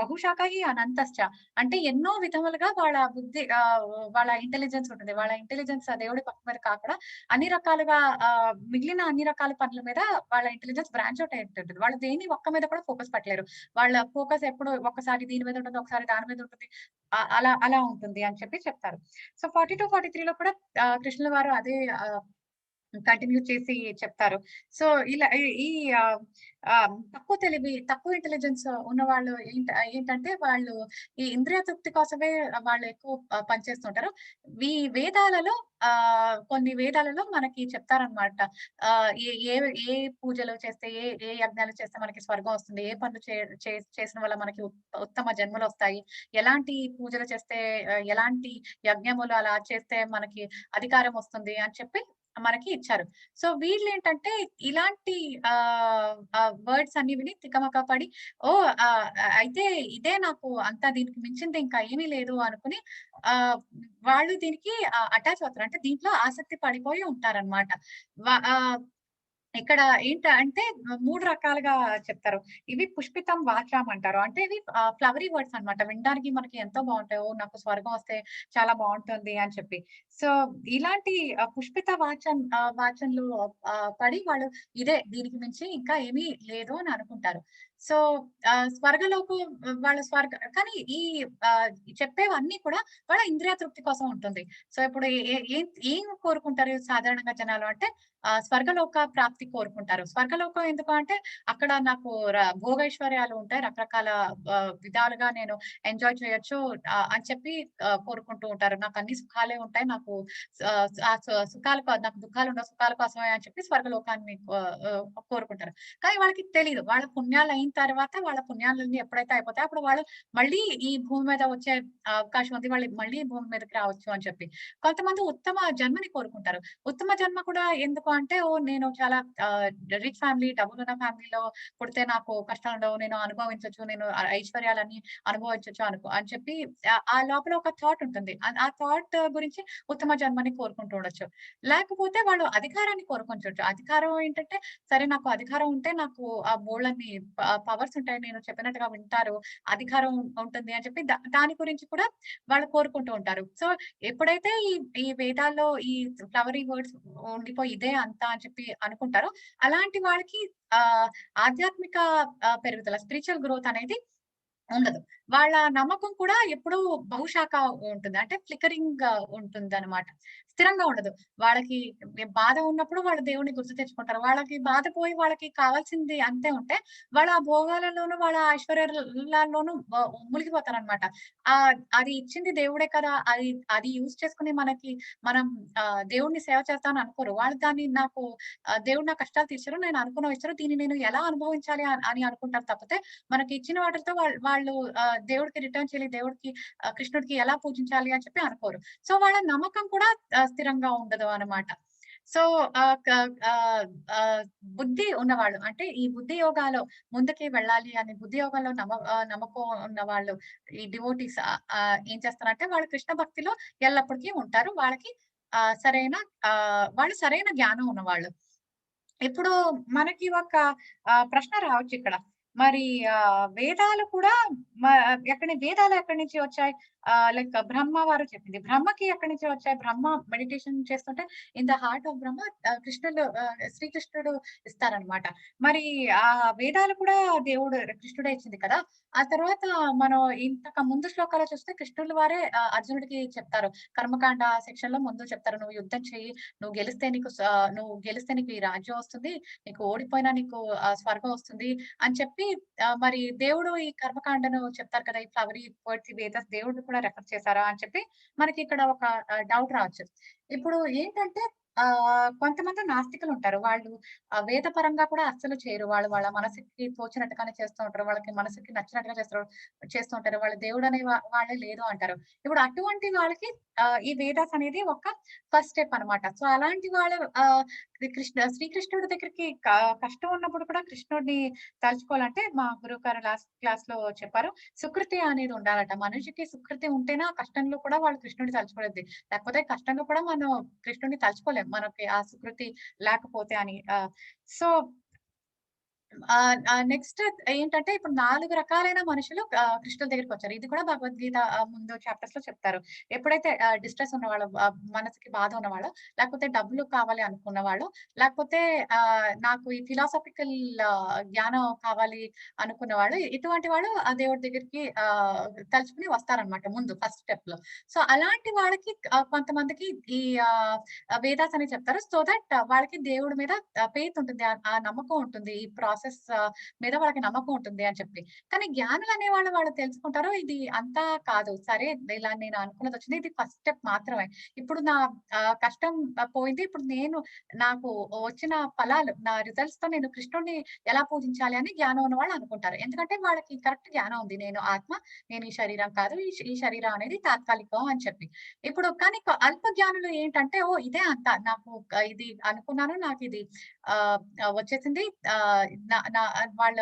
బహుశాఖ హి అనంతశ్చ అంటే ఎన్నో విధములుగా వాళ్ళ బుద్ధి, వాళ్ళ ఇంటెలిజెన్స్ ఉంటుంది. వాళ్ళ ఇంటెలిజెన్స్ దేవుడి పక్క మీద కాకుండా అన్ని రకాలుగా మిగిలిన అన్ని రకాల పనుల మీద వాళ్ళ ఇంటెలిజెన్స్ బ్రాంచ్ అవుట్ ఉంటుంది. వాళ్ళు దేని ఒక్క మీద కూడా ఫోకస్ పెట్టలేరు. వాళ్ళ ఫోకస్ ఎప్పుడు ఒకసారి దీని మీద ఉంటుంది, ఒకసారి దాని మీద ఉంటుంది. అలా అలా ఉంటుంది అని చెప్పి చెప్తారు. సో 42, 43 లో కూడా కృష్ణుల వారు అదే కంటిన్యూ చేసి చెప్తారు. సో ఇలా ఈ తక్కువ తెలివి, తక్కువ ఇంటెలిజెన్స్ ఉన్న వాళ్ళు ఏంటంటే వాళ్ళు ఈ ఇంద్రియ తృప్తి కోసమే వాళ్ళు ఎక్కువ పనిచేస్తుంటారు. ఈ వేదాలలో కొన్ని వేదాలలో మనకి చెప్తారనమాట. ఏ ఏ ఏ పూజలు చేస్తే, ఏ ఏ యజ్ఞాలు చేస్తే మనకి స్వర్గం వస్తుంది, ఏ పనులు చేసిన వల్ల మనకి ఉత్తమ జన్మలు వస్తాయి, ఎలాంటి పూజలు చేస్తే, ఎలాంటి యజ్ఞములు అలా చేస్తే మనకి అధికారం వస్తుంది అని చెప్పి మనకి ఇచ్చారు. సో వీళ్ళేంటంటే ఇలాంటి వర్డ్స్ అన్ని విని తికమక పడి అయితే ఇదే నాకు అంతా, దీనికి మించింది ఇంకా ఏమీ లేదు అనుకుని వాళ్ళు దీనికి అటాచ్ అవుతారు. అంటే దీంట్లో ఆసక్తి పడిపోయి ఉంటారన్నమాట. ఇక్కడ ఏంటంటే 3 రకాలుగా చెప్తారు. ఇవి పుష్పితం వాచాం అంటారు. అంటే ఇవి ఫ్లవరీ వర్డ్స్ అన్నమాట. వినడానికి మనకి ఎంతో బాగుంటాయి. ఓహ్! నాకు స్వర్గం వస్తే చాలా బాగుంటుంది అని చెప్పి. సో ఇలాంటి పుష్పిత వాచంలో పడి వాళ్ళు ఇదే, దీనికి మించి ఇంకా ఏమీ లేదు అని అనుకుంటారు. సో స్వర్గలోకం వాళ్ళ కానీ ఈ చెప్పేవన్నీ కూడా వాళ్ళ ఇంద్రియ తృప్తి కోసం ఉంటుంది. సో ఇప్పుడు ఏం కోరుకుంటారు సాధారణంగా జనాలు అంటే స్వర్గలోక ప్రాప్తి కోరుకుంటారు. స్వర్గలోకం ఎందుకు అంటే అక్కడ నాకు భోగైశ్వర్యాలు ఉంటాయి. రకరకాల విధాలుగా నేను ఎంజాయ్ చేయొచ్చు అని చెప్పి కోరుకుంటూ ఉంటారు. నాకు అన్ని సుఖాలే ఉంటాయి. నాకు ఆ నాకు దుఃఖాలుండవు. సుఖాల కోసమే అని చెప్పి స్వర్గలోకాన్ని కోరుకుంటారు. కానీ వాళ్ళకి తెలీదు. వాళ్ళ పుణ్యాలయిన తర్వాత వాళ్ళ పుణ్యాలన్నీ ఎప్పుడైతే అయిపోతాయో అప్పుడు వాళ్ళు మళ్ళీ ఈ భూమి మీద వచ్చే అవకాశం ఉంది. వాళ్ళు మళ్ళీ భూమి మీదకి రావచ్చు అని చెప్పి. కొంతమంది ఉత్తమ జన్మని కోరుకుంటారు. ఉత్తమ జన్మ కూడా ఎందుకు అంటే నేను చాలా రిచ్ ఫ్యామిలీ, డబ్బులున్న ఫ్యామిలీలో పుడితే నాకు కష్టాలుండవు. నేను అనుభవించొచ్చు. నేను ఐశ్వర్యాలన్నీ అనుభవించొచ్చు అని చెప్పి ఆ లోపల ఒక థాట్ ఉంటుంది. ఆ థాట్ గురించి ఉత్తమ జన్మని కోరుకుంటూ ఉండొచ్చు. లేకపోతే వాళ్ళు అధికారాన్ని కోరుకుంటుంటారు. అధికారం ఏంటంటే సరే నాకు అధికారం ఉంటే నాకు బోలెడన్ని పవర్స్ ఉంటాయి. నేను చెప్పినట్టుగా వింటారు. అధికారం ఉంటుంది అని చెప్పి దాని గురించి కూడా వాళ్ళు కోరుకుంటూ ఉంటారు. సో ఎప్పుడైతే ఈ వేదాల్లో ఈ ఫ్లవరీ వర్డ్స్ ఉండిపోయి ఇదే అంతా అని చెప్పి అనుకుంటారో అలాంటి వాళ్ళకి ఆధ్యాత్మిక పెరుగుదల స్పిరిచువల్ గ్రోత్ అనేది ఉండదు. వాళ్ళ నమ్మకం కూడా ఎప్పుడూ బహుశాఖ ఉంటుంది. అంటే ఫ్లికరింగ్ ఉంటుందనమాట. స్థిరంగా ఉండదు. వాళ్ళకి బాధ ఉన్నప్పుడు వాళ్ళు దేవుడిని గుర్తు తెచ్చుకుంటారు. వాళ్ళకి బాధ పోయి వాళ్ళకి కావాల్సింది అంతే ఉంటే, వాళ్ళ ఆ భోగాలలోనూ, వాళ్ళ ఐశ్వర్యాలలోనూ మునిగిపోతారనమాట. అది ఇచ్చింది దేవుడే కదా! అది యూజ్ చేసుకొని మనం దేవుడిని సేవ చేస్తామని అనుకోరు. వాళ్ళు దాన్ని దేవుడు నా కష్టాలు తీర్చరు. నేను అనుకున్నవి ఇచ్చారు. దీన్ని నేను ఎలా అనుభవించాలి అని అనుకుంటారు తప్పితే మనకి ఇచ్చిన వాటిలతో వాళ్ళు దేవుడికి రిటర్న్ చేయాలి. దేవుడికి కృష్ణుడికి ఎలా పూజించాలి అని చెప్పి అనుకోరు. సో వాళ్ళ నమ్మకం కూడా స్థిరంగా ఉండదు అన్నమాట. సో ఆహ్, క ఆహ్, ఆహ్, బుద్ధి ఉన్నవాళ్ళు అంటే ఈ బుద్ధి యోగాలో ముందుకి వెళ్ళాలి అని బుద్ధి యోగంలో నమ్మకం ఉన్నవాళ్ళు ఈ డివోటీస్ ఏం చేస్తారంటే వాళ్ళు కృష్ణ భక్తిలో ఎల్లప్పటికీ ఉంటారు. వాళ్ళకి వాళ్ళు సరైన జ్ఞానం ఉన్నవాళ్ళు. ఇప్పుడు మనకి ఒక ప్రశ్న రావచ్చిక్కడ. మరి వేదాలు కూడా వేదాలు ఎక్కడి నుంచి వచ్చాయి? లైక్ బ్రహ్మ వారు చెప్పింది. బ్రహ్మకి ఎక్కడి నుంచి వచ్చాయి? బ్రహ్మ మెడిటేషన్ చేస్తుంటే ఇన్ ద హార్ట్ ఆఫ్ బ్రహ్మ శ్రీకృష్ణుడు ఇస్తారనమాట. మరి ఆ వేదాలు కూడా కృష్ణుడే ఇచ్చింది కదా! ఆ తర్వాత మనం ఇంతకు ముందు శ్లోకాల్లో చూస్తే కృష్ణుల వారే అర్జునుడికి చెప్తారు. కర్మకాండ సెక్షన్‌లో ముందు చెప్తారు. "నువ్వు యుద్ధం చెయ్యి. నువ్వు గెలిస్తే నీకు ఈ రాజ్యం వస్తుంది. నీకు ఓడిపోయినా నీకు స్వర్గం వస్తుంది" అని చెప్పి మరి దేవుడు ఈ కర్మకాండను చెప్తారు కదా! ఈ ఫ్లవరీ వర్డ్స్ వేదస్ దేవుడిని కూడా రెఫర్ చేసారా అని చెప్పి మనకి ఇక్కడ ఒక డౌట్ రావచ్చు. ఇప్పుడు ఏంటంటే కొంతమంది నాస్తికులుంటారు. వాళ్ళు వేదపరంగా కూడా అస్సలు చేయరు. వాళ్ళు వాళ్ళ మనసుకి తోచినట్టుగానే చేస్తూ ఉంటారు. వాళ్ళకి మనసుకి నచ్చినట్టుగా చేస్తూ ఉంటారు. వాళ్ళ దేవుడనే వాళ్ళే లేదు అంటారు. ఇప్పుడు అటువంటి వాళ్ళకి ఈ వేదాస్ అనేది ఒక ఫస్ట్ స్టెప్ అన్నమాట. సో అలాంటి వాళ్ళు శ్రీకృష్ణుడి దగ్గరికి కష్టం ఉన్నప్పుడు కూడా కృష్ణుడిని తలుచుకోవాలంటే మా గురువుగారు లాస్ట్ క్లాస్‌లో చెప్పారు. సుకృతి అనేది ఉండాలట. మనిషికి సుకృతి ఉంటేనే ఆ కష్టంలో కూడా వాళ్ళు కృష్ణుడిని తలుచుకునేది. లేకపోతే కష్టంలో కూడా మనం కృష్ణుడిని తలుచుకోలేం. మనకి ఆ సుకృతి లేకపోతే అని. సో నెక్స్ట్ ఏంటంటే ఇప్పుడు 4 రకాలైన మనుషులు కృష్ణుడి దగ్గరికొచ్చారు. ఇది కూడా భగవద్గీత ముందు చాప్టర్స్‌లో చెప్తారు. ఎప్పుడైతే డిస్ట్రెస్ ఉన్నవాళ్ళు, మనసుకి బాధ ఉన్నవాళ్ళు, లేకపోతే డబ్బులు కావాలి అనుకున్నవాళ్ళు, లేకపోతే నాకు ఈ ఫిలాసాఫికల్ జ్ఞానం కావాలి అనుకున్నవాళ్ళు, ఇటువంటి వాళ్ళు ఆ దేవుడి దగ్గరికి తలుచుకొని వస్తారనమాట ముందు ఫస్ట్ స్టెప్‌లో. సో, అలాంటి వాళ్ళకి కొంతమందికి ఈ వేదాస్ అని చెప్తారు. సో దట్ వాళ్ళకి దేవుడి మీద ఫెయిత్ ఉంటుంది. ఆ నమ్మకం ఉంటుంది. ఈ ప్రాసెస్ మీద వాళ్ళకి నమ్మకం ఉంటుంది అని చెప్పి. కానీ జ్ఞానులనేవాళ్ళు వాళ్ళు తెలుసుకుంటారు. ఇది అంతా కాదు. సరే ఇలా నేను అనుకున్నదొచ్చింది. ఇది ఫస్ట్ స్టెప్ మాత్రమే. ఇప్పుడు నా కష్టం పోయింది. ఇప్పుడు నాకు వచ్చిన ఫలాలు, నా రిజల్ట్స్‌తో నేను కృష్ణుడిని ఎలా పూజించాలి అని జ్ఞానం ఉన్నవాళ్ళు అనుకుంటారు. ఎందుకంటే వాళ్ళకి కరెక్ట్ జ్ఞానం ఉంది. నేను ఆత్మ, నేను ఈ శరీరం కాదు. ఈ శరీరం అనేది తాత్కాలికం అని చెప్పి. ఇప్పుడు కానీ అల్ప జ్ఞానులు ఏంటంటే, ఓహ్! ఇదే అంతా. నాకు ఇది అనుకున్నాను. నాకిది ఆహ్, ఆహ్, వచ్చేసింది. ఆహ్, నా నా వాళ్ళ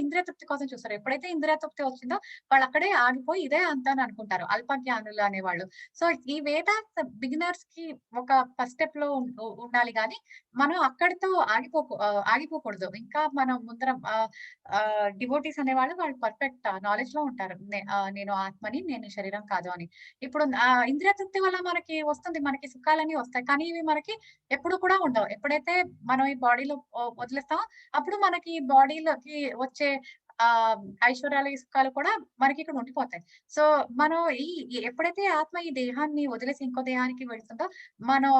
ఇంద్రియ తృప్తి కోసం చూస్తారు. ఎప్పుడైతే ఇంద్రియ తృప్తి వచ్చిందో వాళ్ళక్కడే ఆగిపోయి ఇదే అంతా అని అనుకుంటారు. అల్ప జ్ఞానులు అనేవాళ్ళు. సో, ఈ వేదాంత్ బిగినర్స్‌కి ఒక ఫస్ట్ స్టెప్‌లో ఉండాలి గానీ, మనం అక్కడితో ఆగిపోకూడదు. ఇంకా మనం ముందర డివోటీస్ అనేవాళ్ళు వాళ్ళు పర్ఫెక్ట్ నాలెడ్జ్‌లో ఉంటారు. నేను ఆత్మని, నేను ఈ శరీరం కాదు అని. ఇప్పుడు ఇంద్రియ తృప్తి వల్ల మనకి వస్తుంది. మనకి సుఖాలన్నీ వస్తాయి. కానీ ఇవి మనకి ఎప్పుడు కూడా ఉండవు. ఎప్పుడైతే మనం ఈ బాడీలో వదిలేస్తామో అప్పుడు మనకి బాడీలోకి వచ్చే ఐశ్వర్యాలు, సుఖాలు కూడా మనకి ఇక్కడ ఉండిపోతాయి. సో, మనం ఎప్పుడైతే ఆత్మ ఈ దేహాన్ని వదిలేసి ఇంకో దేహానికి వెళ్తుందో, మనం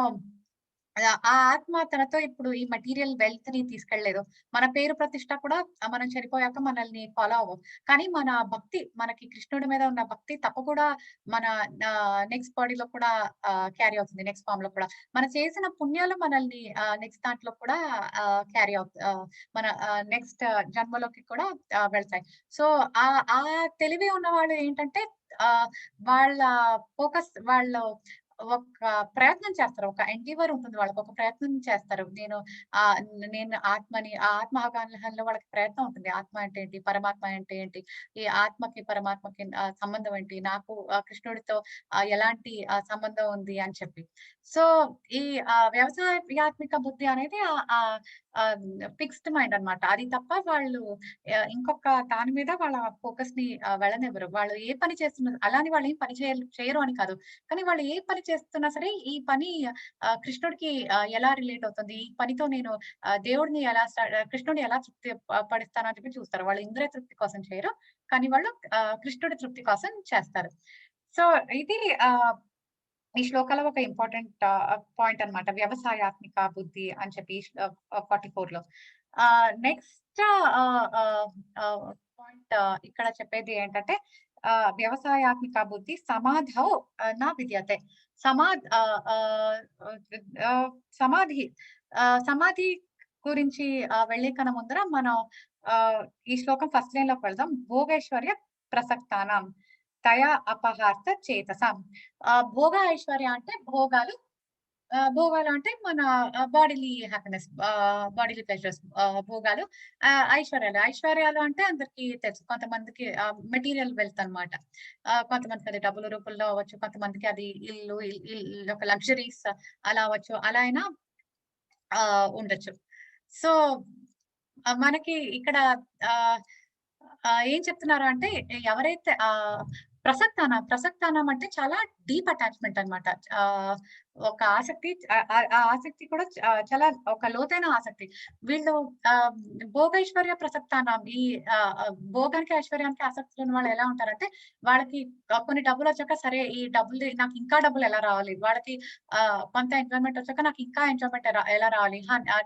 ఆ ఆత్మ తనతో ఇప్పుడు ఈ మెటీరియల్ వెల్త్‌ని తీసుకెళ్ళలేదు. మన పేరు ప్రతిష్ట కూడా మనం చనిపోయాక మనల్ని ఫాలో అవ్వవు. కానీ మన భక్తి, మనకి కృష్ణుడి మీద ఉన్న భక్తి తప్పకుండా మన నెక్స్ట్ బాడీలో కూడా క్యారీ అవుతుంది. నెక్స్ట్ ఫార్మ్‌లో కూడా. మనం చేసిన పుణ్యాలు మనల్ని నెక్స్ట్ దాంట్లో కూడా క్యారీ మన నెక్స్ట్ జన్మలోకి కూడా వెళ్తాయి. సో, ఆ తెలివి ఉన్నవాళ్ళు ఏంటంటే వాళ్ళ ఫోకస్ వాళ్ళు ఒక ప్రయత్నం చేస్తారు. ఒక ఎండీవర్ ఉంటుంది వాళ్ళకి. ఒక ప్రయత్నం చేస్తారు. నేను ఆత్మని, ఆ ఆత్మ అవగాహనలో వాళ్ళకి ప్రయత్నం ఉంటుంది. ఆత్మ అంటే ఏంటి? పరమాత్మ అంటే ఏంటి? ఈ ఆత్మకి, పరమాత్మకి సంబంధం ఏంటి? నాకు కృష్ణుడితో ఎలాంటి సంబంధం ఉంది అని చెప్పి. సో, ఈ వ్యవసాయాత్మిక బుద్ధి అనేది ఆహ్, ఆహ్, ఫిక్స్డ్ మైండ్ అన్నమాట. అది తప్ప వాళ్ళు ఇంకొక దాని మీద వాళ్ళ ఫోకస్‌ని వెళ్ళనివ్వరు. వాళ్ళు ఏ పని చేస్తున్నారు అలా అని వాళ్ళు ఏం పని చేయరు అని కాదు. కానీ వాళ్ళు ఏ పని చేస్తున్నా సరే, ఈ పని కృష్ణుడికి ఎలా రిలేట్ అవుతుంది? ఈ పనితో నేను దేవుడిని కృష్ణుడిని ఎలా తృప్తి పడిస్తాను అని చెప్పి చూస్తారు. వాళ్ళు ఇంద్రియ తృప్తి కోసం చేయరు. కానీ వాళ్ళు కృష్ణుడి తృప్తి కోసం చేస్తారు. సో, ఇది ఈ శ్లోకాలో ఒక ఇంపార్టెంట్ పాయింట్ అన్నమాట. వ్యవసాయాత్మిక బుద్ధి అని చెప్పి 44లో. నెక్స్ట్ పాయింట్ ఇక్కడ చెప్పేది ఏంటంటే వ్యవసాయాత్మిక బుద్ధి సమాధౌ నా విద్యతే. సమాధ్ ఆహ్, ఆహ్, ఆహ్, సమాధి సమాధి గురించి వెళ్ళే కన్నా ముందర మనం ఈ శ్లోకం ఫస్ట్ లైన్‌లోకి వెళ్దాం. భోగైశ్వర్య ప్రసక్తానాం తయా అపహార్త చేతసాం. భోగ ఐశ్వర్య అంటే భోగాలు. భోగాలు అంటే మన బాడీలీ హ్యాపీనెస్, బాడీలీ ప్లెజర్స్, భోగాలు. ఐశ్వర్యాలు అంటే అందరికీ తెలుసు. కొంతమందికి మెటీరియల్ వెల్త్ అన్నమాట. కొంతమందికి అది డబ్బుల రూపంలో అవ్వచ్చు. కొంతమందికి అది ఇల్లు ఒక లగ్జరీస్ అలా అవ్వచ్చు. అలా అయినా ఉండొచ్చు. సో, మనకి ఇక్కడ ఆహ్, ఏం చెప్తున్నారు అంటే ఎవరైతే ప్రసక్తానం అంటే చాలా డీప్ అటాచ్‌మెంట్ అన్నమాట. ఆహ్, ఒక ఆసక్తి, ఆ ఆసక్తి కూడా చాలా ఒక లోతైన ఆసక్తి. వీళ్ళు ఆహ్, భోగైశ్వర్య ప్రసక్తానం ఈ భోగానికి, ఐశ్వర్యానికి ఆసక్తి ఉన్న వాళ్ళు ఎలా ఉంటారంటే, వాళ్ళకి కొన్ని డబ్బులొచ్చాక సరే ఈ డబ్బులు నాకు ఇంకా డబ్బులు ఎలా రావాలి? వాళ్ళకి కొంత ఎంజాయ్‌మెంట్ వచ్చాక నాకు ఇంకా ఎంజాయ్‌మెంట్ ఎలా రావాలి?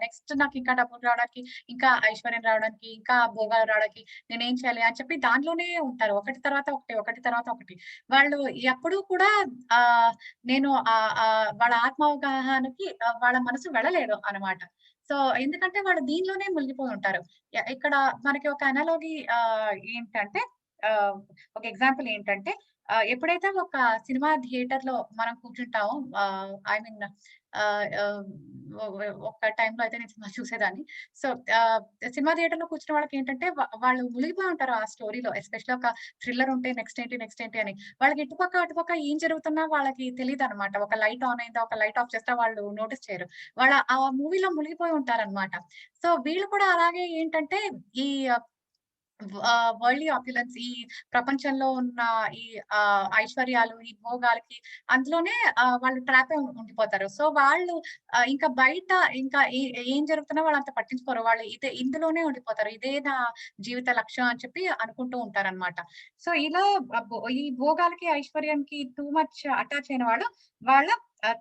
నెక్స్ట్ నాకు ఇంకా డబ్బులు రావడానికి, ఇంకా ఐశ్వర్యం రావడానికి, ఇంకా భోగాలు రావడానికి నేనేం చేయాలి అని చెప్పి దాంట్లోనే ఉంటారు. ఒకటి తర్వాత ఒకటి, ఒకటి తర్వాత ఒకటి. వాళ్ళు ఎప్పుడూ కూడా ఆహ్, నేను వాళ్ళ ఆత్మావగాహనకి వాళ్ళ మనసు వెళ్ళలేదు అన్నమాట. సో, ఎందుకంటే వాళ్ళు దీనిలోనే మునిగిపోయి ఉంటారు. ఇక్కడ మనకి ఒక అనాలజీ ఏంటంటే ఆహ్, ఒక ఎగ్జాంపుల్ ఏంటంటే ఎప్పుడైతే ఒక సినిమా థియేటర్‌లో మనం కూర్చుంటామో ఐ మీన్ ఆహ్, ఆహ్, ఒక టైమ్‌లో అయితే నేను సినిమా చూసేదాన్ని. సో, సినిమా థియేటర్‌లో కూర్చున్న వాళ్ళకేంటంటే వాళ్ళు మునిగిపోయి ఉంటారు ఆ స్టోరీలో. ఎస్పెషల్లీ ఒక థ్రిల్లర్ ఉంటే నెక్స్ట్ ఏంటి? నెక్స్ట్ ఏంటి? అని. వాళ్ళకి ఇటుపక్క, అటుపక్క ఏం జరుగుతున్నా వాళ్ళకి తెలీదనమాట. ఒక లైట్ ఆన్ అయిందా? ఒక లైట్ ఆఫ్ చేస్తే వాళ్ళు నోటీస్ చేయరు. ఆ మూవీలో మునిగిపోయి ఉంటారనమాట. సో, వీళ్ళు కూడా అలాగే ఏంటంటే ఈ వరల్డ్‌లీ ఆప్యులెన్స్, ఈ ప్రపంచంలో ఉన్న ఈ ఐశ్వర్యాలు, ఈ భోగాలకి అందులోనే వాళ్ళు ట్రాప్ అయి ఉండిపోతారు. సో, వాళ్ళు ఇంకా బయట ఇంకా ఏం జరుగుతున్నా వాళ్ళంత పట్టించుకోరు. వాళ్ళు ఇందులోనే ఉండిపోతారు. ఇదే నా జీవిత లక్ష్యం అని చెప్పి అనుకుంటూ ఉంటారనమాట. సో, ఇలా ఈ భోగాలకి, ఐశ్వర్యానికి టూ మచ్ అటాచ్ అయిన వాళ్ళు వాళ్ళ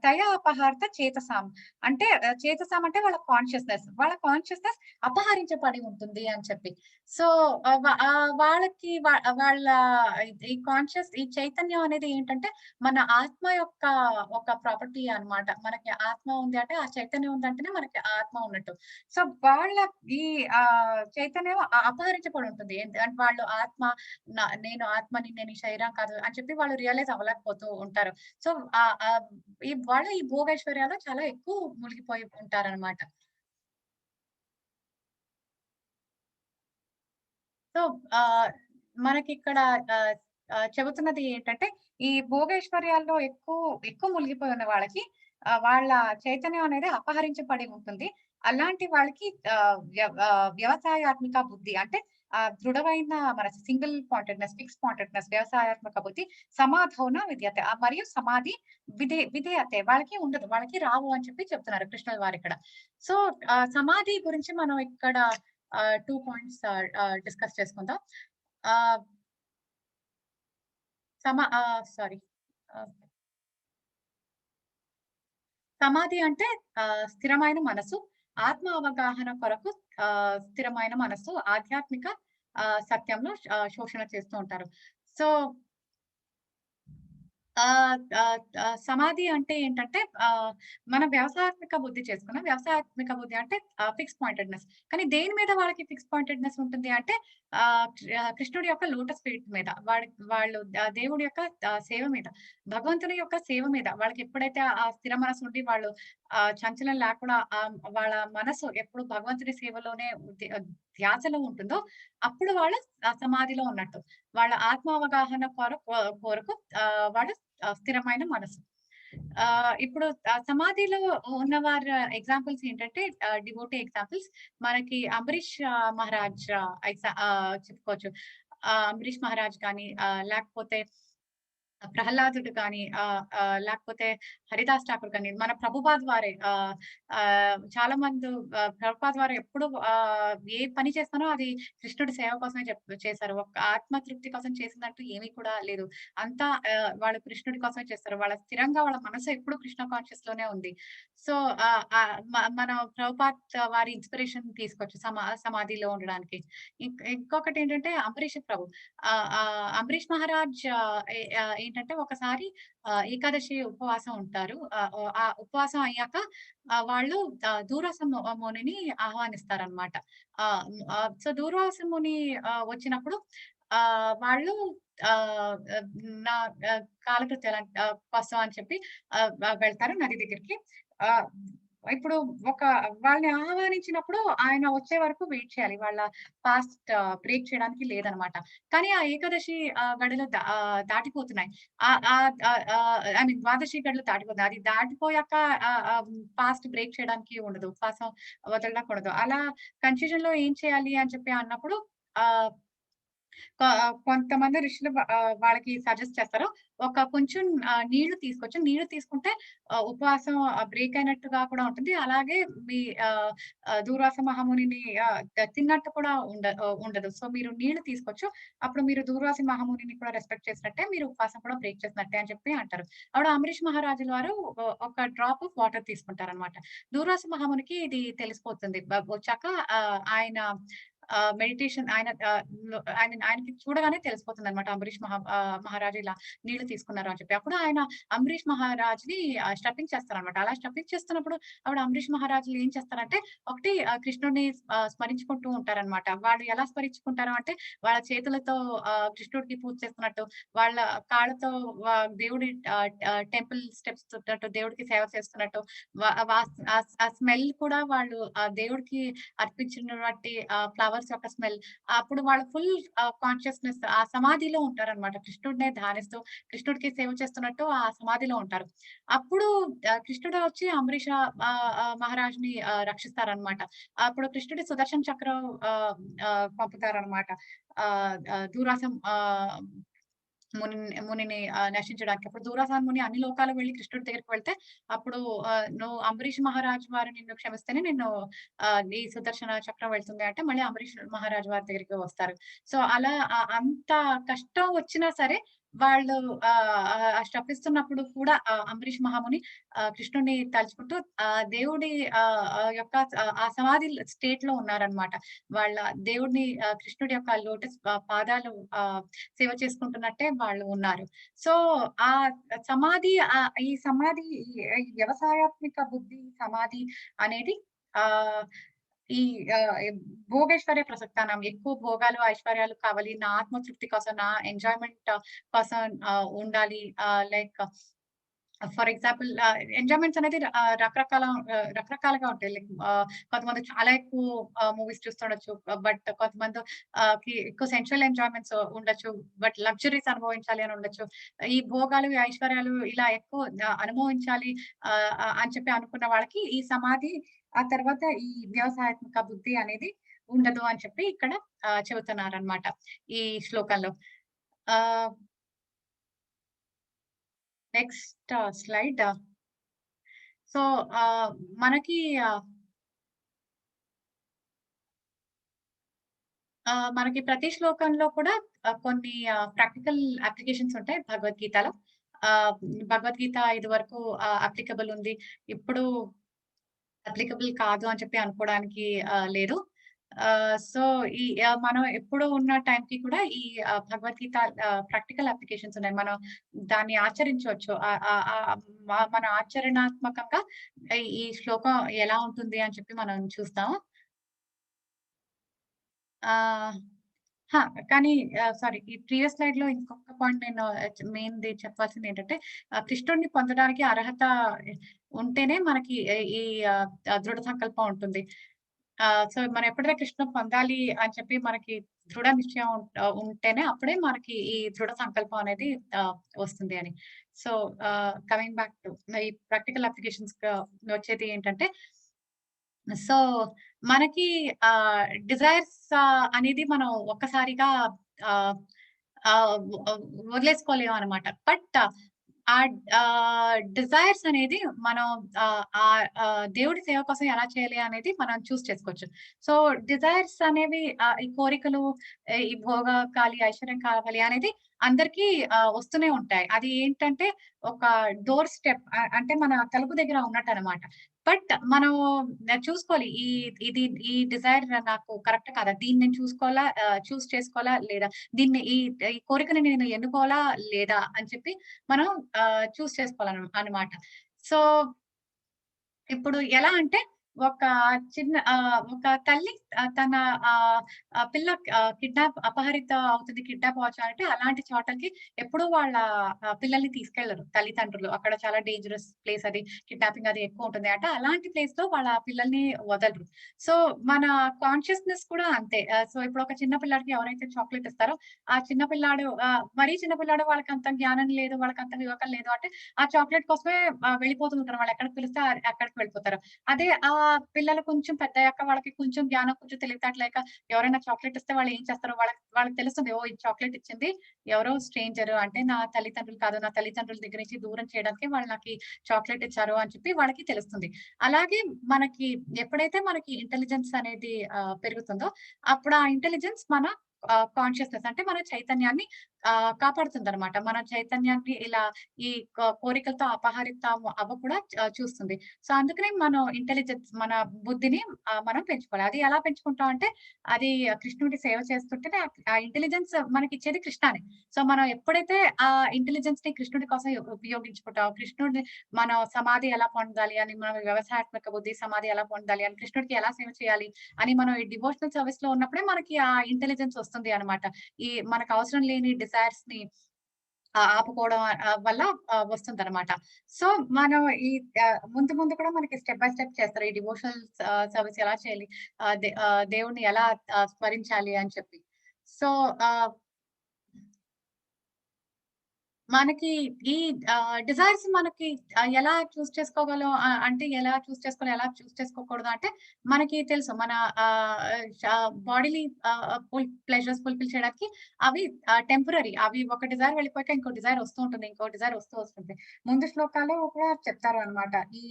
తయ అపహార్త చేతసాం. అంటే చేతసాం అంటే వాళ్ళ కాన్షియస్‌నెస్. వాళ్ళ కాన్షియస్‌నెస్ అపహరించబడి ఉంటుంది అని చెప్పి. సో, వాళ్ళకి వాళ్ళ ఈ ఈ చైతన్యం అనేది ఏంటంటే, మన ఆత్మ యొక్క ఒక ప్రాపర్టీ అన్నమాట. మనకి ఆత్మ ఉంది అంటే, ఆ చైతన్యం ఉందంటేనే మనకి ఆత్మ ఉన్నట్టు. సో, వాళ్ళ ఈ చైతన్యం అపహరించబడి ఉంటుంది. అంటే వాళ్ళు నేను ఆత్మని, నేను ఈ శరీరం కాదు అని చెప్పి వాళ్ళు రియలైజ్ అవ్వలేకపోతూ ఉంటారు. సో, ఆహ్, ఆహ్, వాళ్ళు ఈ భోగైశ్వర్యాల్లో చాలా ఎక్కువ మునిగిపోయి ఉంటారనమాట. సో, ఆహ్, మనకిక్కడ ఆహ్, చెబుతున్నది ఏంటంటే, ఈ భోగైశ్వర్యాల్లో ఎక్కువ మునిగిపోయి ఉన్న వాళ్ళకి వాళ్ళ చైతన్యం అనేది అపహరించబడి ఉంటుంది. అలాంటి వాళ్ళకి వ్యవసాయాత్మిక బుద్ధి అంటే దృఢమైన మన సింగిల్ పాయింటెడ్‌నెస్, ఫిక్స్ పాయింటెడ్‌నెస్, వ్యవసాయాత్మక బుద్ధి సమాధౌన విద్యతే. మరియు సమాధి విధేయతే. వాళ్ళకి ఉండదు. వాళ్ళకి రావు అని చెప్పి చెప్తున్నారు కృష్ణుల వారిక్కడ. సో, సమాధి గురించి మనం ఇక్కడ 2 పాయింట్స్ డిస్కస్ చేసుకుందాం. సారీ. సమాధి అంటే స్థిరమైన మనసు, ఆత్మ అవగాహన కొరకు స్థిరమైన మనస్సు, ఆధ్యాత్మిక సత్యంలో శోషణ చేస్తూ ఉంటారు. సో, సమాధి అంటే ఏంటంటే మనం వ్యవసాయాత్మక బుద్ధి చేసుకున్నాం. వ్యవసాయాత్మక బుద్ధి అంటే ఫిక్స్ పాయింటెడ్‌నెస్. కానీ దేని మీద వాళ్ళకి ఫిక్స్ పాయింటెడ్‌నెస్ ఉంటుంది అంటే కృష్ణుడి యొక్క లోటస్ ఫీట్ మీద. వాళ్ళు దేవుడి యొక్క సేవ మీద, భగవంతుని యొక్క సేవ మీద వాళ్ళకి ఎప్పుడైతే ఆ స్థిర మనసు ఉండి వాళ్ళు చంచలం లేకుండా వాళ్ళ మనసు ఎప్పుడు భగవంతుడి సేవలోనే ధ్యాసలో ఉంటుందో అప్పుడు వాళ్ళు సమాధిలో ఉన్నట్టు. వాళ్ళ ఆత్మ అవగాహన కోరకు వాళ్ళు స్థిరమైన మనసు. ఇప్పుడు సమాధిలో ఉన్నవారి ఎగ్జాంపుల్స్ ఏంటంటే డివోటీ ఎగ్జాంపుల్స్ మనకి అంబరీష్ మహారాజ్ చెప్పుకోవచ్చు. అంబరీష్ మహారాజ్ కానీ లేకపోతే ప్రహ్లాదుడు కానీ లేకపోతే హరిదాస్ ఠాకూర్ కానీ మన ప్రభుపాద్ వారే చాలా మంది ప్రభుపాద్ వారు ఎప్పుడు ఏ పని చేస్తానో అది కృష్ణుడి సేవ కోసమే చేశారు. ఒక ఆత్మతృప్తి కోసం చేసినట్టు ఏమీ కూడా లేదు. అంతా వాళ్ళు కృష్ణుడి కోసమే చేస్తారు. స్థిరంగా వాళ్ళ మనసు ఎప్పుడు కృష్ణ కాన్షియస్ లోనే ఉంది. సో మన ప్రభుపాద్ వారి ఇన్స్పిరేషన్ తీసుకోవచ్చు సమాధిలో ఉండడానికి. ఇంకొకటి ఏంటంటే అంబరీష్ ప్రభు. అంబరీష్ మహారాజ్ ఏంటంటే ఒకసారి ఏకాదశి ఉపవాసం ఉంటారు. ఆ ఉపవాసం అయ్యాక వాళ్ళు దూర్వాస మునిని ఆహ్వానిస్తారనమాట. సో దూర్వాస ముని వచ్చినప్పుడు వాళ్ళు నా కాలకృత్యాలు కోసం అని చెప్పి వెళ్తారు నది దగ్గరికి. ఇప్పుడు వాళ్ళని ఆహ్వానించినప్పుడు ఆయన వచ్చే వరకు వెయిట్ చేయాలి. వాళ్ళ ఫాస్ట్ బ్రేక్ చేయడానికి లేదనమాట. కానీ ఆ ఏకాదశి గడులు దాటిపోతున్నాయి. ఐ మీన్ ద్వాదశి గడులు దాటిపోతున్నాయి. అది దాటిపోయాక ఫాస్ట్ బ్రేక్ చేయడానికి ఉండదు. ఉపవాసం వదలడానికి ఉండదు. అలా కన్‌ఫ్యూజన్‌లో ఏం చేయాలి అని చెప్పి అన్నప్పుడు ఆహ్ కొంతమంది ఋషులు వాళ్ళకి సజెస్ట్ చేస్తారు. కొంచెం నీళ్లు తీసుకుంటే ఉపవాసం బ్రేక్ అయినట్టుగా కూడా ఉంటుంది. అలాగే మీ దూర్వాస మహామునిని తిన్నట్టు కూడా ఉండదు. సో, మీరు నీళ్లు తీసుకోవచ్చు. అప్పుడు మీరు దూర్వాస మహామునిని కూడా రెస్పెక్ట్ చేసినట్టే, మీరు ఉపవాసం కూడా బ్రేక్ చేసినట్టే అని చెప్పి అంటారు. అప్పుడు అంబరీష్ మహారాజుల వారు ఒక డ్రాప్ ఆఫ్ వాటర్ తీసుకుంటారనమాట. దూర్వాస మహామునికి ఇది తెలిసిపోతుంది. వచ్చాక ఆయన మెడిటేషన్ ఆయనకి చూడగానే తెలిసిపోతుందన్నమాట. అంబరీష్ మహారాజు ఇలా నీళ్లు తీసుకున్నారు అని చెప్పి. అప్పుడు ఆయన అంబరీష్ మహారాజ్‌ని స్టఫింగ్ చేస్తారన్నమాట. అలా స్టఫింగ్ చేస్తున్నప్పుడు అప్పుడు అంబరీష్ మహారాజులు ఏం చేస్తారంటే ఒకటి కృష్ణుడిని స్మరించుకుంటూ ఉంటారన్నమాట. వాళ్ళు ఎలా స్మరించుకుంటారు అంటే వాళ్ళ చేతులతో కృష్ణుడికి పూజ చేస్తున్నట్టు, వాళ్ళ కాళ్ళతో దేవుడి టెంపుల్ స్టెప్స్ చుట్టట్టు దేవుడికి సేవ చేస్తున్నట్టు, ఆ స్మెల్ కూడా వాళ్ళు దేవుడికి అర్పించినటువంటి ఫ్లవర్స్ యొక్క స్మెల్. అప్పుడు వాళ్ళు ఫుల్ కాన్షియస్‌నెస్ ఆ సమాధిలో ఉంటారనమాట. కృష్ణుడినే ధ్యానిస్తూ, కృష్ణుడికి సేవ చేస్తున్నట్టు ఆ సమాధిలో ఉంటారు. అప్పుడు కృష్ణుడు వచ్చి అంబరీష మహారాజుని రక్షిస్తారనమాట. అప్పుడు కృష్ణుడి సుదర్శన చక్రం పంపుతారనమాట. దూర్వాసం మునిని నశించడానికి. అప్పుడు దూర్వాస ముని అన్ని లోకాలకు వెళ్లి కృష్ణుడి దగ్గరికి వెళ్తే అప్పుడు నువ్వు అంబరీష్ మహారాజు వారు నిన్ను క్షమిస్తేనే నిన్ను నీ సుదర్శన చక్రం వెళ్తుంది అంటే మళ్ళీ అంబరీష్ మహారాజు వారి దగ్గరికి వస్తారు. సో అలా అంత కష్టం వచ్చినా సరే వాళ్ళు శపిస్తున్నప్పుడు కూడా అంబరీష్ మహాముని కృష్ణుడిని తలుచుకుంటూ దేవుడి యొక్క ఆ సమాధి స్టేట్‌లో ఉన్నారనమాట. వాళ్ళ దేవుడిని కృష్ణుడి యొక్క లోటస్ పాదాలు సేవ చేసుకుంటున్నట్టే వాళ్ళు ఉన్నారు. సో, ఆ ఈ సమాధి ఈ వ్యవసాయాత్మక బుద్ధి సమాధి అనేది ఆహ్, ఈ భోగేశ్వర్య ప్రసక్తానం. ఎక్కువ భోగాలు, ఐశ్వర్యాలు కావాలి. నా ఆత్మతృప్తి కోసం, నా ఎంజాయ్‌మెంట్ కోసం ఉండాలి. లైక్ ఫర్ ఎగ్జాంపుల్ ఎంజాయ్‌మెంట్స్ అనేది రకరకాలుగా ఉంటాయి. లైక్ కొంతమంది చాలా ఎక్కువ మూవీస్ చూస్తుండొచ్చు. బట్ కొంతమంది ఎక్కువ సెన్షువల్ ఎంజాయ్‌మెంట్స్ ఉండొచ్చు. బట్ లగ్జరీస్ అనుభవించాలి అని ఉండొచ్చు. ఈ భోగాలు, ఈ ఐశ్వర్యాలు ఇలా ఎక్కువ అనుభవించాలి అని చెప్పి అనుకున్న వాళ్ళకి ఈ సమాధి, ఆ తర్వాత ఈ వ్యవసాయాత్మక బుద్ధి అనేది ఉండదు అని చెప్పి ఇక్కడ చెబుతున్నారనమాట ఈ శ్లోకంలో. ఆహ్, నెక్స్ట్ స్లైడ్. సో, మనకి మనకి ప్రతి శ్లోకంలో కూడా కొన్ని ప్రాక్టికల్ అప్లికేషన్స్ ఉంటాయి భగవద్గీతలో. ఆహ్, భగవద్గీత ఇదివరకు అప్లికబుల్ ఉంది. ఇప్పుడు అప్లికబుల్ కాదు అని చెప్పి అనుకోవడానికి లేదు. సో, మనం ఎప్పుడు ఉన్న టైంకి కూడా ఈ భగవద్గీత ప్రాక్టికల్ అప్లికేషన్స్ ఉన్నాయి. మనం దాన్ని ఆచరించవచ్చు. మన ఆచరణాత్మకంగా ఈ శ్లోకం ఎలా ఉంటుంది అని చెప్పి మనం చూస్తాం. ఆహ్, హా! కానీ సారీ, ఈ ప్రీవియస్ స్లైడ్‌లో ఇంకొక పాయింట్ నేను మెయిన్‌ది చెప్పాల్సిందేంటంటే, కృష్ణుడిని పొందడానికి అర్హత ఉంటేనే మనకి ఈ దృఢ సంకల్పం ఉంటుంది. సో, మనం ఎప్పుడైతే కృష్ణుడిని పొందాలి అని చెప్పి మనకి దృఢ నిశ్చయం ఉంటేనే అప్పుడే మనకి ఈ దృఢ సంకల్పం అనేది ఆహ్, వస్తుంది అని. సో, కమింగ్ బ్యాక్ టు ఈ ప్రాక్టికల్ అప్లికేషన్స్‌గా వచ్చేది ఏంటంటే, సో, మనకి డిజైర్స్ అనేది మనం ఒక్కసారిగా ఆహ్, ఆహ్, వదిలేసుకోలేమనమాట. బట్ డిజైర్స్ అనేది మనం దేవుడి సేవ కోసం ఎలా చేయాలి అనేది మనం చూజ్ చేసుకోవచ్చు. సో, డిజైర్స్ అనేవి ఈ కోరికలు, ఈ భోగకాలి, ఐశ్వర్యం కావాలి అనేది అందరికీ వస్తూనే ఉంటాయి. అది ఏంటంటే ఒక డోర్ స్టెప్, అంటే మన తలుపు దగ్గర ఉన్నట్టనమాట. బట్ మనం చూసుకోవాలి. ఇది ఈ డిజైర్ నాకు కరెక్ట్ కాదా? దీన్ని నేను చూజ్ చేసుకోవాలా లేదా? దీన్ని ఈ ఈ కోరికని నేను ఎన్నుకోవాలా లేదా? అని చెప్పి మనం చూజ్ అన్నమాట. సో, ఇప్పుడు ఎలా అంటే ఒక తల్లి తన ఆహ్, ఆహ్, పిల్ల అపహరిత అవుతుంది, కిడ్నాప్ అవ్వచ్చు అంటే అలాంటి చోటకి ఎప్పుడూ వాళ్ళ పిల్లల్ని తీసుకెళ్లరు తల్లిదండ్రులు. అక్కడ చాలా డేంజరస్ ప్లేస్ అది. కిడ్నాపింగ్ అది ఎక్కువుంటుంది. అంటే అలాంటి ప్లేస్‌లో వాళ్ళ పిల్లల్ని వదలరు. సో, మన కాన్షియస్‌నెస్ కూడా అంతే. సో, ఇప్పుడు ఒక చిన్న పిల్లాడికి ఎవరైతే చాక్లేట్ ఇస్తారో, ఆ చిన్న పిల్లాడు మరీ చిన్న పిల్లాడు, వాళ్ళకంత జ్ఞానం లేదు, వాళ్ళకంత వివేకం లేదు అంటే, ఆ చాక్లేట్ కోసమే వెళ్ళిపోతూ ఉంటారు. వాళ్ళు ఎక్కడికి పిలిస్తే అక్కడికి వెళ్ళిపోతారు. అదే పిల్లలు కొంచెం పెద్దయ్యాక వాళ్ళకి కొంచెం జ్ఞానం, కొంచెం తెలివితేటలేక ఎవరైనా చాక్లేట్ ఇస్తే వాళ్ళు ఏం చేస్తారో వాళ్ళకి వాళ్ళకి తెలుస్తుంది. ఓహ్! ఈ చాక్లేట్ ఇచ్చింది ఎవరో స్ట్రేంజర్, అంటే నా తల్లిదండ్రులు కాదు. నా తల్లిదండ్రుల దగ్గర నుంచి దూరం చేయడానికి వాళ్ళు నాకీ చాక్లేట్ ఇచ్చారు అని చెప్పి వాళ్ళకి తెలుస్తుంది. అలాగే మనకి ఎప్పుడైతే మనకి ఇంటెలిజెన్స్ అనేది పెరుగుతుందో, అప్పుడు ఆ ఇంటెలిజెన్స్ మన కాన్షియస్‌నెస్, అంటే మన చైతన్యాన్ని కాపాడుతుందనమాట. మన చైతన్యాన్ని ఇలా ఈ కోరికలతో అపహరితం అవ్వకుండా చూస్తుంది. సో, అందుకనే మనం మన బుద్ధిని మనం పెంచుకోవాలి. అది ఎలా పెంచుకుంటాం అంటే, అది కృష్ణుడి సేవ చేస్తుంటేనే ఆ ఇంటెలిజెన్స్ మనకిచ్చేది కృష్ణనే. సో, మనం ఎప్పుడైతే ఆ ఇంటెలిజెన్స్‌ని కృష్ణుడి కోసం ఉపయోగించుకుంటామో, కృష్ణుడిని మనం సమాధి ఎలా పొందాలి అని, మన వ్యవసాయాత్మక బుద్ధి సమాధి ఎలా పొందాలి అని, కృష్ణుడికి ఎలా సేవ చేయాలి అని మనం ఈ డివోషనల్ సర్వీస్‌లో ఉన్నప్పుడే మనకి ఆ ఇంటెలిజెన్స్ వస్తుంది అన్నమాట. మనకు అవసరం లేని డిజైర్స్‌ని ఆపుకోవడం వల్ల వస్తుందనమాట. సో, మనం ఈ ముందు ముందు కూడా మనకి స్టెప్ బై స్టెప్ చేస్తారు. ఈ డివోషనల్ సర్విస్ ఎలా చేయాలి? దేవుడిని ఎలా స్మరించాలి అని చెప్పి. సో, ఆహ్ మనకి ఈ డిజైర్స్ మనకి ఎలా చూజ్ చేసుకోగలం, అంటే ఎలా చూజ్ చేసుకోవాలి, ఎలా చూజ్ చేసుకోకూడదు అంటే, మనకి తెలుసు మన ఆహ్, బాడీని ప్లెజర్స్ ఫుల్‌ఫిల్ చేయడానికి అవి టెంపరరీ. అవి ఒక డిజైర్ వెళ్ళిపోయాక ఇంకో డిజైర్ వస్తూ ఉంటుంది. ఇంకో డిజైర్ వస్తుంది. ముందు శ్లోకాల్లో కూడా చెప్తారు అన్నమాట. ఈ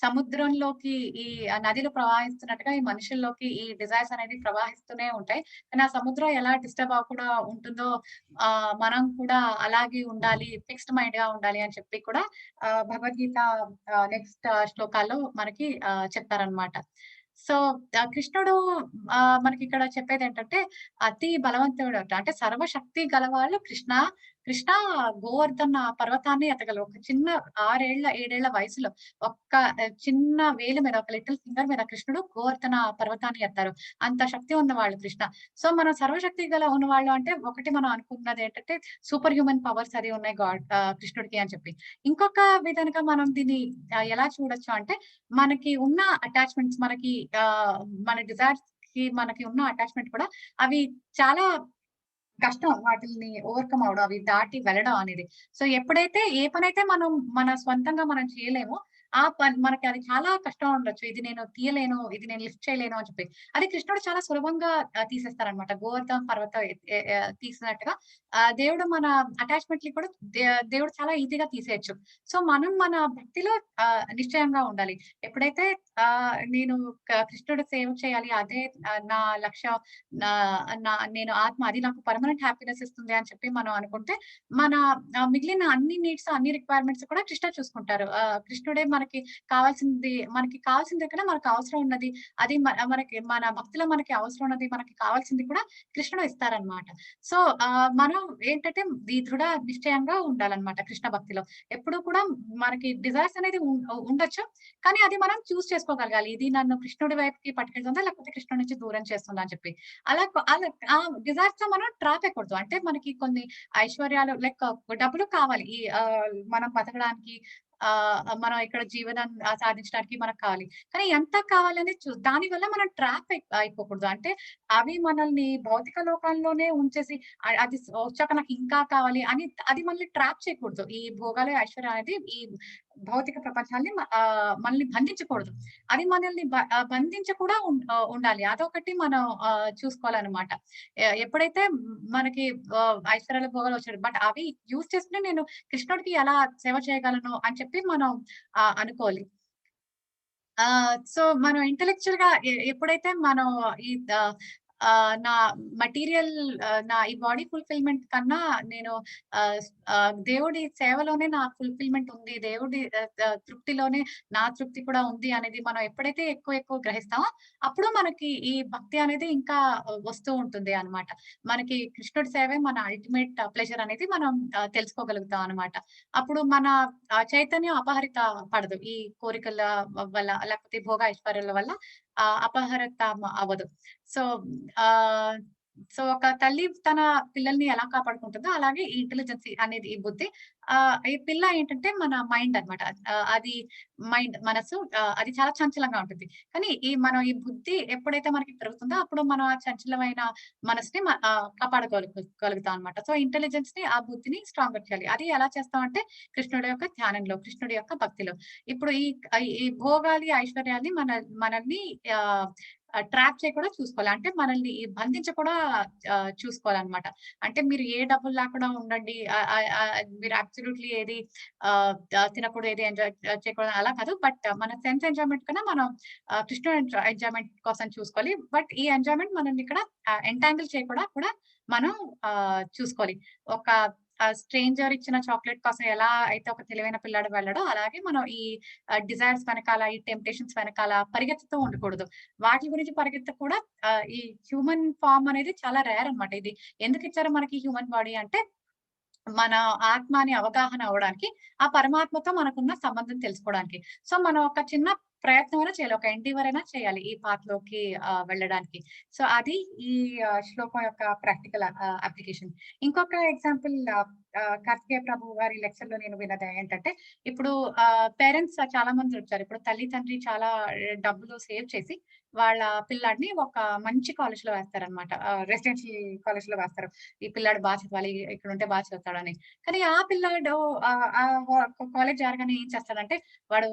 సముద్రంలోకి ఈ నదిలు ప్రవహిస్తున్నట్టుగా ఈ మనుషుల్లోకి ఈ డిజైర్స్ అనేది ప్రవహిస్తూనే ఉంటాయి. కానీ ఆ సముద్రం ఎలా డిస్టర్బ్ అవ్వకుండా ఉంటుందో, మనం కూడా అలాగే ఉండాలి, ఫిక్స్డ్ మైండ్‌గా ఉండాలి అని చెప్పి కూడా భగవద్గీత నెక్స్ట్ శ్లోకాల్లో మనకి చెప్తారనమాట. సో, కృష్ణుడు మనకిక్కడ చెప్పేదేంటంటే, అతి బలవంతుడట. అంటే సర్వశక్తి గలవాళ్ళు కృష్ణ. కృష్ణ గోవర్ధన పర్వతాన్ని ఎత్తగలరు. ఒక చిన్న 6 ఏళ్ల, 7 ఏళ్ల వయసులో ఒక్క చిన్న వేలు మీద, ఒక లిటిల్ ఫింగర్ మీద కృష్ణుడు గోవర్ధన పర్వతాన్ని ఎత్తారు. అంత శక్తి ఉన్నవాళ్ళు కృష్ణ. సో, మనం సర్వశక్తి ఉన్నవాళ్ళు అంటే, ఒకటి మనం అనుకున్నదేంటంటే సూపర్ హ్యూమన్ పవర్స్ అది ఉన్నాయి కృష్ణుడికి అని చెప్పి. ఇంకొక విధంగా మనం దీన్ని ఎలా చూడొచ్చు అంటే, మనకి ఉన్న అటాచ్‌మెంట్స్, మన డిజైర్స్‌కి మనకి ఉన్న అటాచ్‌మెంట్ కూడా అవి చాలా కష్టం వాటిల్ని ఓవర్‌కమ్ అవ్వడం, అవి దాటి వెళ్ళడం అనేది. సో, ఎప్పుడైతే ఏ పనైతే మనం మన స్వంతంగా మనం చేయలేమో, మనకి అది చాలా కష్టం ఉండొచ్చు. ఇది నేను తీయలేను, ఇది నేను లిఫ్ట్ చేయలేను అని చెప్పి. అది కృష్ణుడు చాలా సులభంగా తీసేస్తారనమాట. గోవర్ధన పర్వతం తీసినట్టుగా దేవుడు మన అటాచ్‌మెంట్‌ని కూడా దేవుడు చాలా ఈజీగా తీసేయొచ్చు. సో, మనం మన భక్తిలో నిశ్చయంగా ఉండాలి. ఎప్పుడైతే నేను కృష్ణుడి సేవ చేయాలి. అదే నా లక్ష్యం. నా నా నేను ఆత్మ అది నాకు పర్మనెంట్ హ్యాపీనెస్ ఇస్తుంది అని చెప్పి మనం అనుకుంటే, మన మిగిలిన అన్ని నీడ్స్, అన్ని రిక్వైర్మెంట్స్ కూడా కృష్ణ చూసుకుంటారు. కృష్ణుడే మనకి కావాల్సింది కన్నా మనకు అవసరం ఉన్నది. అది మనకి మన భక్తిలో మనకి అవసరం ఉన్నది, మనకి కావాల్సింది కూడా కృష్ణుడు ఇస్తారనమాట. సో, మనం ఏంటంటే ఈ దృఢ నిశ్చయంగా ఉండాలనమాట కృష్ణ భక్తిలో. ఎప్పుడూ కూడా మనకి డిజైర్స్ అనేది ఉండొచ్చు. కానీ అది మనం చేసుకోగలగాలి. ఇది నన్ను కృష్ణుడి వైపుకి పట్టుకెళ్తుందా? లేకపోతే కృష్ణుడి నుంచి దూరం చేస్తుందా అని చెప్పి. అలా ఆ డిజైర్స్‌తో మనం ట్రాప్ ఎయకూడదు. అంటే మనకి కొన్ని ఐశ్వర్యాలు లైక్ డబ్బులు కావాలి. మనం బతకడానికి మనం ఇక్కడ జీవనం సాధించడానికి మనకు కావాలి. కానీ ఎంత కావాలని దానివల్ల మనం ట్రాప్ అయిపోకూడదు. అంటే అవి మనల్ని భౌతిక లోకంలోనే ఉంచేసి అది వచ్చాక నాకు ఇంకా కావాలి అని అది మనల్ని ట్రాప్ చేయకూడదు. ఈ భోగాలు, ఐశ్వర్యం అనేది ఈ భౌతిక ప్రపంచాన్ని మనల్ని బంధించకూడదు. అది మనల్ని బంధించి కూడా ఉండాలి. అదొకటి మనం చూసుకోవాలనమాట. ఎప్పుడైతే మనకి ఐశ్వర్యాల భోగాలు వచ్చాడు. బట్ అవి యూజ్ చేసుకొని నేను కృష్ణుడికి ఎలా సేవ చేయగలను అని చెప్పి మనం అనుకోవాలి. సో, మనం ఇంటెలెక్చువల్‌గా ఎప్పుడైతే మనం ఈ నా మెటీరియల్ నా ఈ బాడీ ఫుల్‌ఫిల్‌మెంట్ కన్నా నేను ఆహ్, దేవుడి సేవలోనే నా ఫుల్‌ఫిల్‌మెంట్ ఉంది. దేవుడి తృప్తిలోనే నా తృప్తి కూడా ఉంది అనేది మనం ఎప్పుడైతే ఎక్కువ గ్రహిస్తామో, అప్పుడు మనకి ఈ భక్తి అనేది ఇంకా వస్తూ ఉంటుంది అన్నమాట. మనకి కృష్ణుడి సేవే మన అల్టిమేట్ ప్లెజర్ అనేది మనం తెలుసుకోగలుగుతాం అన్నమాట. అప్పుడు మన చైతన్యం అపహరిత పడదు. ఈ కోరికల వల్ల లేకపోతే భోగ ఐశ్వర్యాల వల్ల అపహరిత అవ్వదు. సో, ఆహ్, ఒక తల్లి తన పిల్లల్ని ఎలా కాపాడుకుంటుందో, అలాగే ఈ ఇంటెలిజెన్స్ అనేది ఈ బుద్ధి ఈ పిల్ల ఏంటంటే మన మైండ్ అన్నమాట. అది మనసు అది చాలా చంచలంగా ఉంటుంది. కానీ మనం ఈ బుద్ధి ఎప్పుడైతే మనకి పెరుగుతుందో, అప్పుడు మనం ఆ చంచలమైన మనసుని కాపాడుకోగలుగుతాం అన్నమాట. సో, ఇంటెలిజెన్స్‌ని ఆ బుద్ధిని స్ట్రాంగర్ చేయాలి. అది ఎలా చేస్తామంటే కృష్ణుడి యొక్క ధ్యానంలో, కృష్ణుడి యొక్క భక్తిలో. ఇప్పుడు ఈ భోగాలు, ఐశ్వర్యాల్ని మనల్ని ఆహ్, ట్రాప్ చేయకుండా చూసుకోవాలి. అంటే మనల్ని బంధించకుండా చూసుకోవాలన్నమాట. అంటే మీరు ఏ డబ్బులు లేకుండా ఉండండి. మీరు అబ్సల్యూట్‌లీ ఏది తినకూడదు, ఏది ఎంజాయ్ చేయకూడదు అలా కాదు. బట్ మన సెన్స్ ఎంజాయ్‌మెంట్ కన్నా మనం కృష్ణ ఎంజాయ్‌మెంట్ కోసం చూసుకోవాలి. బట్ ఈ ఎంజాయ్‌మెంట్ మనల్ని ఇక్కడ ఎంటాంగిల్ చేయకుండా కూడా మనం చూసుకోవాలి. ఒక స్ట్రేంజర్ ఇచ్చిన చాక్లేట్ కోసం ఎలా అయితే ఒక తెలివైన పిల్లాడు వెళ్ళడో, అలాగే మనం ఈ డిజైర్స్ వెనకాల, ఈ టెంప్టేషన్స్ వెనకాల పరిగెత్తుతూ ఉండకూడదు. వాటి గురించి కూడా ఈ హ్యూమన్ ఫార్మ్ అనేది చాలా రేర్ అన్నమాట. ఇది ఎందుకిచ్చారు మనకి హ్యూమన్ బాడీ అంటే, మన ఆత్మ అని అవగాహన అవ్వడానికి, ఆ పరమాత్మతో మనకున్న సంబంధం తెలుసుకోవడానికి. సో, మనం ఒక చిన్న ప్రయత్నమైనా చేయాలి. ఒక ఎండీవర్ అయినా చేయాలి ఈ పాత్‌లోకి వెళ్ళడానికి. సో, అది ఈ శ్లోకం యొక్క ప్రాక్టికల్ అప్లికేషన్. ఇంకొక ఎగ్జాంపుల్ కార్తికేయ ప్రభు గారి లెక్చర్‌లో నేను విన్నది ఏంటంటే, ఇప్పుడు పేరెంట్స్ చాలా మంది వచ్చారు. ఇప్పుడు తల్లి, తండ్రి చాలా డబ్బులు సేవ్ చేసి, వాళ్ళ పిల్లాడిని ఒక మంచి కాలేజ్‌లో వేస్తారనమాట. రెసిడెన్షియల్ కాలేజ్‌లో వేస్తారు. ఈ పిల్లాడు చదవాలి, ఇక్కడుంటే చదువుతాడని. కానీ ఆ పిల్లాడు కాలేజ్ చేరగానే ఏం చేస్తాడంటే, వాడు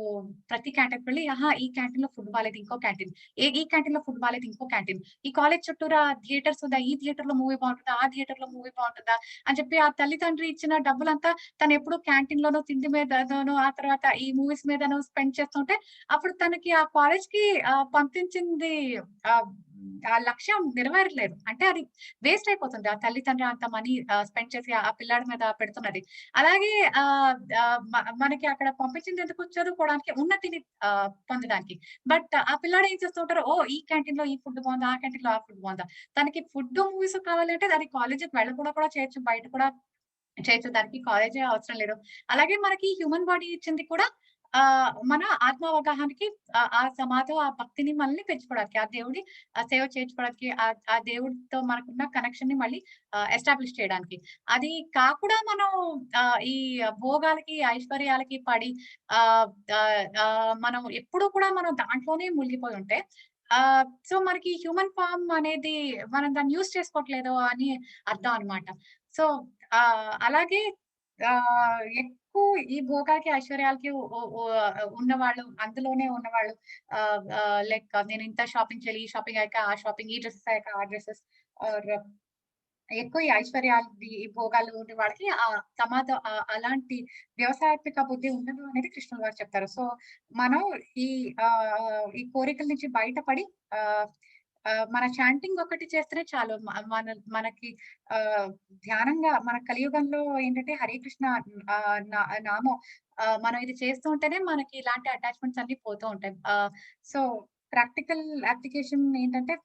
ప్రతి క్యాంటీన్‌కి వెళ్లి, ఆహా! ఈ క్యాంటీన్‌లో ఫుడ్ బాలేదు, ఇంకో క్యాంటీన్. ఈ క్యాంటీన్‌లో ఫుడ్ బాలేదు, ఇంకో క్యాంటీన్. ఈ కాలేజ్ చుట్టూరా థియేటర్స్ ఉందా? ఈ థియేటర్‌లో మూవీ బావుంటుందా? ఆ థియేటర్‌లో మూవీ బావుంటుందా? అని చెప్పి ఆ తల్లి, తండ్రి ఇచ్చిన డబ్బులంతా తనెప్పుడు క్యాంటీన్‌లోనో, తిండి మీదనో, ఆ తర్వాత ఈ మూవీస్ మీదనో స్పెండ్ చేస్తుంటే, అప్పుడు తనకి ఆ కాలేజ్‌కి పంపించింది ఆహ్, ఆ లక్ష్యం నెరవేరలేదు. అంటే అది వేస్ట్ అయిపోతుంది. ఆ తల్లి, తండ్రి అంత మనీ స్పెండ్ చేసి ఆ పిల్లాడి మీద పెడుతున్నది. అలాగే ఆహ్, ఆహ్, మనకి అక్కడ పంపించింది ఎందుకు చదువుకోవడానికి, ఉన్నతిని పొందడానికి. బట్ ఆ పిల్లాడు ఏం చేస్తూ ఉంటారు, ఓహ్! ఈ క్యాంటీన్‌లో ఈ ఫుడ్ బావుందా? ఆ క్యాంటీన్‌లో ఆ ఫుడ్ బావుందా? తనకి ఫుడ్, మూవీస్ కావాలంటే అది కాలేజ్‌కి వెళ్ళకుండా కూడా చేయొచ్చు. బయట కూడా చేయొచ్చు. దానికి కాలేజే అవసరం లేదు. అలాగే మనకి హ్యూమన్ బాడీ ఇచ్చింది కూడా మన ఆత్మ అవగాహనకి ఆ సమాధి, ఆ భక్తిని మళ్ళీ పెంచుకోవడానికి, ఆ దేవుడి సేవ చేయించుకోవడానికి, ఆ దేవుడితో మనకున్న కనెక్షన్‌ని మళ్ళీ ఎస్టాబ్లిష్ చేయడానికి. అది కాకుండా మనం ఈ భోగాలకి, ఐశ్వర్యాలకి పడి ఆహ్, ఆహ్, మనం ఎప్పుడూ కూడా మనం దాంట్లోనే మునిగిపోయి ఉంటే సో, మనకి హ్యూమన్ ఫార్మ్ అనేది మనం దాన్ని యూజ్ చేసుకోవట్లేదు అని అర్థం అన్నమాట. సో, అలాగే ఎక్కువ ఈ భోగాలకి, ఐశ్వర్యాలకి ఉన్నవాళ్ళు, అందులోనే ఉన్నవాళ్ళు లైక్ నేను ఇంత షాపింగ్ చేయాలి, ఈ షాపింగ్ అయ్యాక ఆ షాపింగ్, ఈ డ్రెసెస్ అయ్యాక ఆ డ్రెసెస్ ఆర్ ఎక్కువ ఈ ఐశ్వర్యాలు, ఈ భోగాలు ఉండే వాళ్ళకి అలాంటి వ్యవసాయాత్మక బుద్ధి ఉండదు అనేది కృష్ణుల వారు చెప్తారు. సో, మనం ఈ ఈ కోరికల నుంచి బయటపడి ఆహ్, మన చాంటింగ్ ఒకటి చేస్తేనే చాలు. మనకి ఆహ్, ధ్యానంగా మన కలియుగంలో ఏంటంటే హరే కృష్ణ నామం మనం ఇది చేస్తూ ఉంటేనే మనకి ఇలాంటి అటాచ్‌మెంట్స్ అన్నీ పోతూ ఉంటాయి. సో, ప్రాక్టికల్ అప్లికేషన్ ఏంటంటే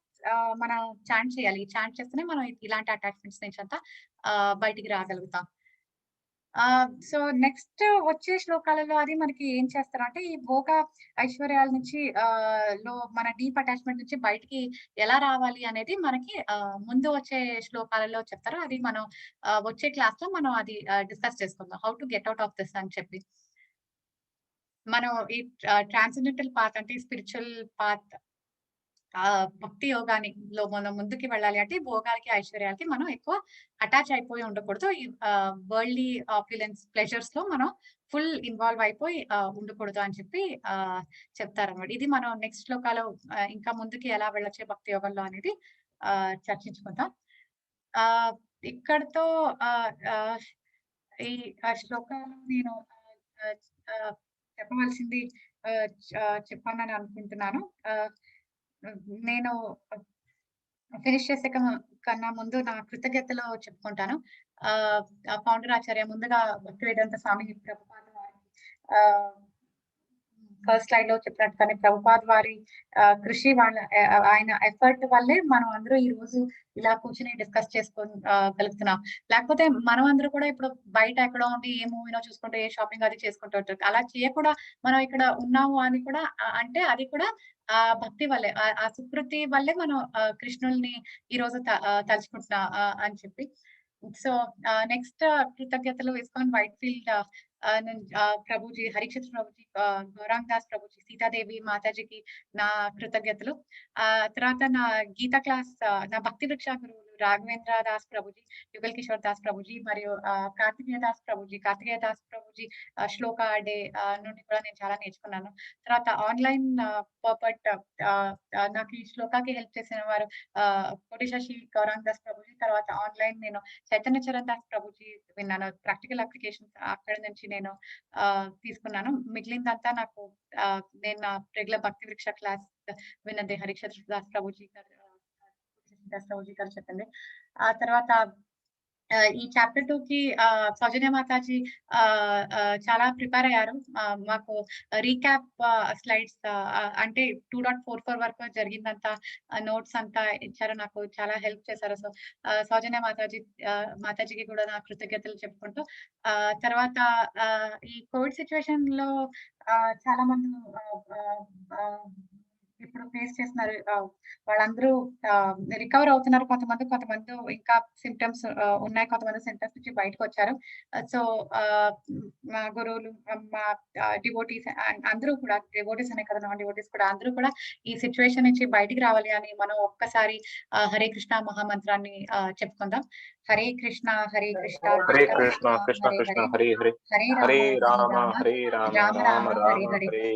మనం చాంట్ చేయాలి. చాంట్ చేస్తేనే మనం ఇలాంటి అటాచ్‌మెంట్స్ నుంచంతా బయటికి రాగలుగుతాం. సో, నెక్స్ట్ వచ్చే శ్లోకాలలో అది మనకి ఏం చేస్తారంటే, ఈ భోగ ఐశ్వర్యాల నుంచి మన డీప్ అటాచ్‌మెంట్ నుంచి బయటికి ఎలా రావాలి అనేది మనకి ముందు వచ్చే శ్లోకాలలో చెప్తారు. అది మనం వచ్చే క్లాస్‌లో మనం అది డిస్కస్ చేసుకుందాం. How to get out of this అని చెప్పి. మనం ఈ ట్రాన్సెండెంటల్ పాత్ అంటే స్పిరిచ్యువల్ పాత్ భక్తి యోగానిలో మనం ముందుకు వెళ్ళాలి అంటే భోగాలకి, ఐశ్వర్యాలకి మనం ఎక్కువ అటాచ్ అయిపోయి ఉండకూడదు. ఈ వరల్డ్‌లీ ఆప్యులెన్స్, ప్లెజర్స్‌లో మనం ఫుల్ ఇన్వాల్వ్ అయిపోయి ఉండకూడదు అని చెప్పి చెప్తారన్నమాట. ఇది మనం నెక్స్ట్ శ్లోకాలో ఇంకా ముందుకి ఎలా వెళ్ళొచ్చు భక్తి యోగంలో అనేది చర్చించుకుందాం. ఆహ్, ఇక్కడితో ఆహ్, ఆహ్, ఈ శ్లోకాలు నేను ఆహ్, ఆహ్, చెప్పవలసింది చెప్పానని అనుకుంటున్నాను. ఆహ్, నేను ఫినిష్ చేసే కన్నా ముందు నా కృతజ్ఞతలు చెప్పుకుంటాను. ఆహ్, ఫౌండర్ ఆచార్య ముందుగా భక్తి వేదాంత స్వామి ప్రభుపాద వారికి ఆహ్, ఫస్ట్ స్లైడ్‌లో చెప్పినట్టుగానే ప్రభుపాద్ వారి కృషి ఆయన ఎఫర్ట్ వల్లే మనం అందరూ ఈ రోజు ఇలా కూర్చొని డిస్కస్ గలుగుతున్నాం. లేకపోతే మనమందరూ కూడా ఇప్పుడు బయట ఎక్కడో ఉండి ఏ మూవీనో చూసుకుంటూ, ఏ షాపింగ్ అది చేసుకుంటూ ఉంటారు. అలా చేయకుండా మనం ఇక్కడ ఉన్నాము అని కూడా అంటే అది కూడా భక్తి వల్లే. ఆ సుకృతి వల్లే మనం కృష్ణుల్ని ఈరోజు తలుచుకుంటున్నాం అని చెప్పి. సో, నెక్స్ట్ కృతజ్ఞతలు ఇస్కాన్ వైట్‌ఫీల్డ్ ప్రభుజీ, హరిక్షేత్ర ప్రభుజీ, గౌరాంగ్ దాస్ ప్రభుజీ, సీతాదేవి మాతాజీకి నా కృతజ్ఞతలు. తర్వాత నా గీత క్లాస్ నా భక్తి వృక్ష గురువులు రాఘవేంద్ర దాస్ ప్రభుజీ, యుగల్ కిషోర్ దాస్ ప్రభుజీ మరియు కార్తికేయ దాస్ ప్రభుజీ శ్లోక డే నుండి కూడా నేను చాలా నేర్చుకున్నాను. తర్వాత ఆన్‌లైన్ పర్పట్ నాకు ఈ శ్లోకాకి హెల్ప్ చేసిన వారు కోటి శశి గౌరాంగ్ దాస్ ప్రభుజీ. తర్వాత ఆన్‌లైన్ నేను చైతన్య చరణ్ దాస్ ప్రభుజీ విన్నాను. ప్రాక్టికల్ అప్లికేషన్స్ అక్కడి నుంచి నేను తీసుకున్నాను. మిగిలిందంతా నాకు నేను నా రెగ్యులర్ భక్తి వృక్ష క్లాస్ విన్నది హరిక్షేత్ర దాస్ ప్రభుజీ గారు చెప్పింది. ఆ తర్వాత ఈ చాప్టర్ 2కి సౌజన్య మాతాజీ చాలా ప్రిపేర్ అయ్యారు. మాకు రీక్యాప్ స్లైడ్స్ అంటే 2.44 వరకు జరిగిందంతా నోట్స్ అంతా ఇచ్చారు. నాకు చాలా హెల్ప్ చేశారు. సో, సౌజన్య మాతాజీకి కూడా నా కృతజ్ఞతలు చెప్పుకుంటూ తర్వాత ఈ కోవిడ్ సిట్యుయేషన్‌లో చాలా మంది ఆహ్, ఆహ్, ఇప్పుడు ఫేస్ చేస్తున్నారు. వాళ్ళందరూ రికవర్ అవుతున్నారు. కొంతమంది ఇంకా సింప్టమ్స్ ఉన్నాయి. కొంతమంది సింప్టమ్స్ నుంచి బయటకొచ్చారు. సో, మా గురువులు, మా డివోటీస్ అందరూ కూడా డివోటీస్ అనే కాదు, నాన్ డివోటీస్ కూడా అందరూ కూడా ఈ సిట్యుయేషన్ నుంచి బయటికి రావాలి అని మనం ఒక్కసారి హరే కృష్ణ మహామంత్రాన్ని చెప్పుకుందాం. హరే కృష్ణ, హరే కృష్ణ, హరే కృష్ణ కృష్ణ, కృష్ణ, కృష్ణ హరే కృష్ణ, హరే, హరే హరే, హరే హరే రామ, హరే రామ, రామ, హరే రామ, రామ రామ రామ, హరే రామ, హరే. హరే.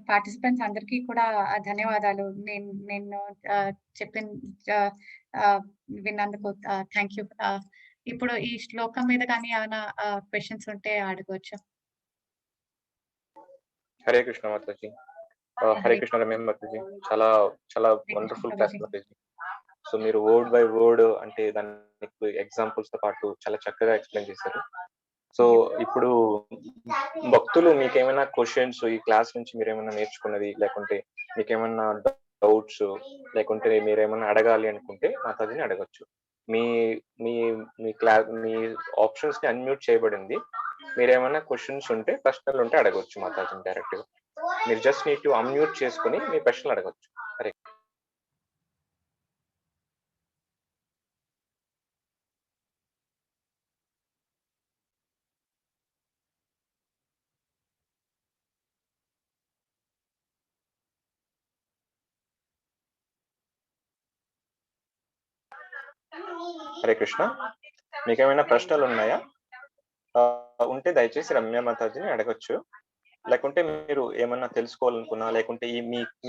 పార్టిసిపెంట్స్ అందరికీ కూడా ధన్యవాదాలు. నేను చెప్పిన ఆహ్, ఆహ్, విన్నందుకు థాంక్ యూ. ఇప్పుడు ఈ శ్లోకం మీద గాని ఏమైనా క్వెషన్స్ ఉంటే అడగొచ్చు. హరే కృష్ణ మాతాజీ. హరే హరే కృష్ణ రమ్య మాతాజీ. చాలా చాలా Hare Krishna wonderful class Prabhuji. Mataji. So, మీరు వర్డ్ బై వర్డ్ అంటే దానికి ఎగ్జాంపుల్స్‌తో పాటు చాలా చక్కగా ఎక్స్‌ప్లెయిన్ చేశారు. సో, ఇప్పుడు భక్తులు మీకేమైనా క్వెషన్స్ ఈ క్లాస్ నుంచి మీరేమైనా నేర్చుకున్నది, లేకుంటే మీకేమన్నా డౌట్స్, లేకుంటే మీరేమన్నా అడగాలి అనుకుంటే మాతాజీని అడగొచ్చు. మీ మీ మీ ఆప్షన్స్‌ని అన్‌మ్యూట్ చేయబడింది. మీరేమన్నా క్వెషన్స్ ఉంటే, ప్రశ్నలుంటే అడగొచ్చు మాతాజీని డైరెక్ట్‌గా. మీరు జస్ట్ నీడ్ టు అన్‌మ్యూట్ చేసుకొని మీ ప్రశ్నలు అడగొచ్చు. హరే హరే కృష్ణ. మీకేమైనా ప్రశ్నలున్నాయా? ఉంటే దయచేసి రమ్య మాతాజీని అడగొచ్చు. లేకుంటే మీరు ఏమన్నా తెలుసుకోవాలనుకున్నా, లేకుంటే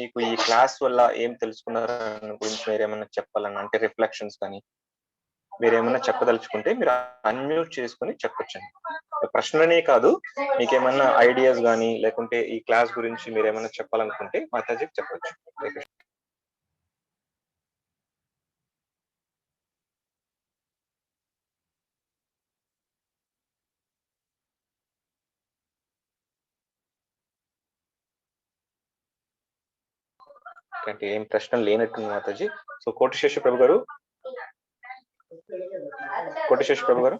మీకు ఈ క్లాస్ వల్ల ఏం తెలుసుకున్నారని గురించి మీరేమన్నా చెప్పాలన్నా, అంటే రిఫ్లెక్షన్స్ కానీ, మీరేమన్నా చెప్పదలుచుకుంటే మీరు అన్‌మ్యూట్ చేసుకొని చెప్పొచ్చండి. ప్రశ్ననే కాదు, మీకేమన్నా ఐడియాస్ గానీ, లేకుంటే ఈ క్లాస్ గురించి మీరేమన్నా చెప్పాలనుకుంటే మాతాజీకి చెప్పొచ్చు. హరే కృష్ణ. అంటే ఏం ప్రశ్నలు లేనట్టుంది మాతాజీ. సో కోటిశేషు ప్రభు గారు, కోటిశేషు ప్రభు గారు.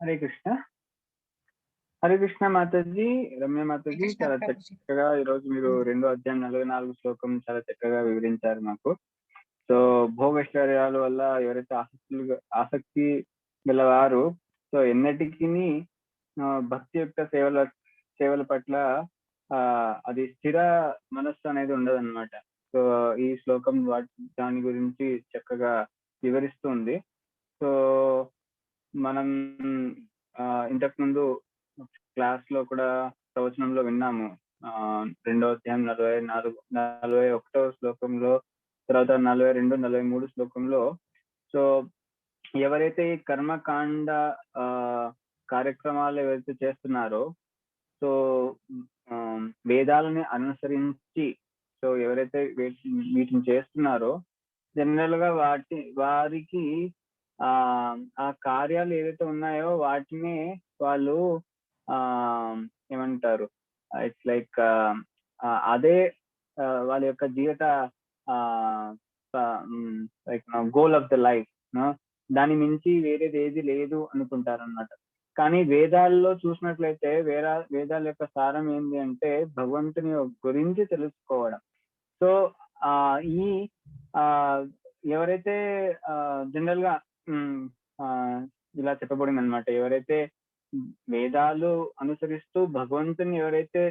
హరే కృష్ణ. హరే కృష్ణ మాతాజీ, రమ్య మాతాజీ, కృష్ణ చాలా ప్రభుజీ. చక్కగా ఈరోజు మీరు 2వ అధ్యాయం 44 శ్లోకం చాలా చక్కగా వివరించారు మాకు. సో భోగైశ్వర్యాల వల్ల ఎవరైతే ఆసక్తి గలవారు సో ఎన్నటికీ భక్తి యొక్క సేవల పట్ల అది స్థిర మనస్సు అనేది ఉండదు అనమాట. సో ఈ శ్లోకం దాని గురించి చక్కగా వివరిస్తుంది. సో మనం ఇంతకు ముందు క్లాస్ లో కూడా ప్రవచనంలో విన్నాము. 2వ అధ్యాయం 41వ శ్లోకంలో, తర్వాత 42, 43 శ్లోకంలో. సో ఎవరైతే ఈ కర్మకాండ కార్యక్రమాలు ఎవరైతే చేస్తున్నారో, సో వేదాలని అనుసరించి సో ఎవరైతే వీటిని చేస్తున్నారో జనరల్ గా వారికి ఆ కార్యాలు ఏవైతే ఉన్నాయో వాటిని వాళ్ళు ఏమంటారు, ఇట్స్ లైక్ అదే వాళ్ళ యొక్క జీవిత like goal of the life. దాని మించి వేరేది ఏది లేదు అనుకుంటారు అన్నమాట. కానీ వేదాల్లో చూసినట్లయితే వేదాల యొక్క సారం ఏంటి అంటే భగవంతుని గురించి తెలుసుకోవడం. సో ఈ ఎవరైతే జనరల్ గా ఇలా చెప్పబడింది అనమాట, ఎవరైతే వేదాలు అనుసరిస్తూ భగవంతుని ఎవరైతే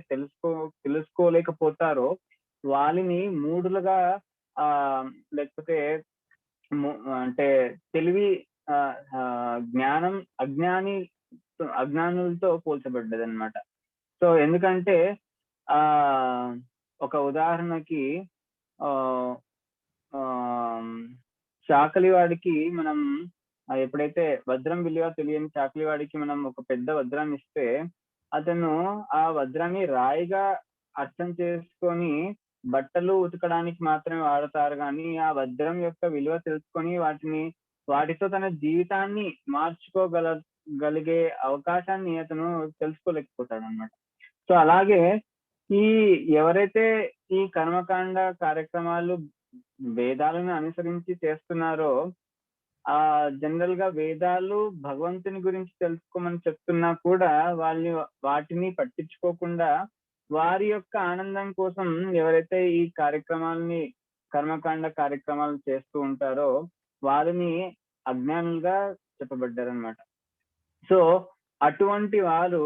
తెలుసుకోలేకపోతారో వాళ్ళని మూఢులుగా లేకపోతే అంటే తెలివి జ్ఞానం అజ్ఞానులతో పోల్చబడ్డది అనమాట. సో ఎందుకంటే ఒక ఉదాహరణకి చాకలి వాడికి మనం ఎప్పుడైతే వజ్రం విలువ తెలియని చాకలి వాడికి మనం ఒక పెద్ద వజ్రాన్ని ఇస్తే అతను ఆ వజ్రాన్ని రాయిగా అర్థం చేసుకొని బట్టలు ఉతకడానికి మాత్రమే వాడతారు, కానీ ఆ వజ్రం యొక్క విలువ తెలుసుకొని వాటితో తన జీవితాన్ని మార్చుకోగలిగే అవకాశాన్ని అతను తెలుసుకోలేకపోతాడు అన్నమాట. సో అలాగే ఎవరైతే ఈ కర్మకాండ కార్యక్రమాలు వేదాలను అనుసరించి చేస్తున్నారో జనరల్ గా వేదాలు భగవంతుని గురించి తెలుసుకోమని చెప్తున్నా కూడా వాటిని పట్టించుకోకుండా వారి యొక్క ఆనందం కోసం ఎవరైతే ఈ కర్మకాండ కార్యక్రమాలు చేస్తూ ఉంటారో వారిని అజ్ఞానులుగా చెప్పబడ్డారనమాట. సో అటువంటి వారు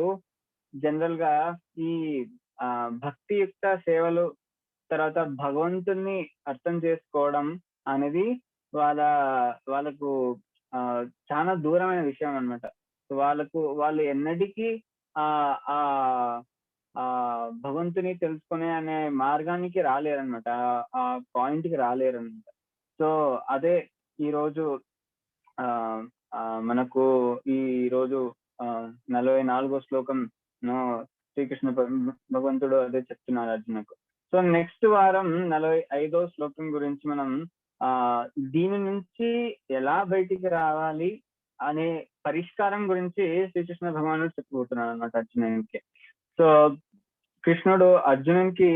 జనరల్ గా ఈ భక్తియుక్త సేవలు, తర్వాత భగవంతుని అర్థం చేసుకోవడం అనేది వాళ్ళకు చాలా దూరమైన విషయం అనమాట. వాళ్ళు ఎన్నటికీ భగవంతుని తెలుసుకునే అనే మార్గానికి రాలేరనమాట, ఆ పాయింట్ కి రాలేరనమాట. సో అదే ఈరోజు మనకు ఈ రోజు 44వ శ్లోకం శ్రీకృష్ణ భగవంతుడు అదే చెప్తున్నారు అర్జునకు. సో నెక్స్ట్ వారం 45వ శ్లోకం గురించి మనం దీని నుంచి ఎలా బయటికి రావాలి అనే పరిష్కారం గురించి శ్రీకృష్ణ భగవానుడు చెప్పబోతున్నాడు అనమాట అర్జునునికి. సో కృష్ణుడు అర్జునునికి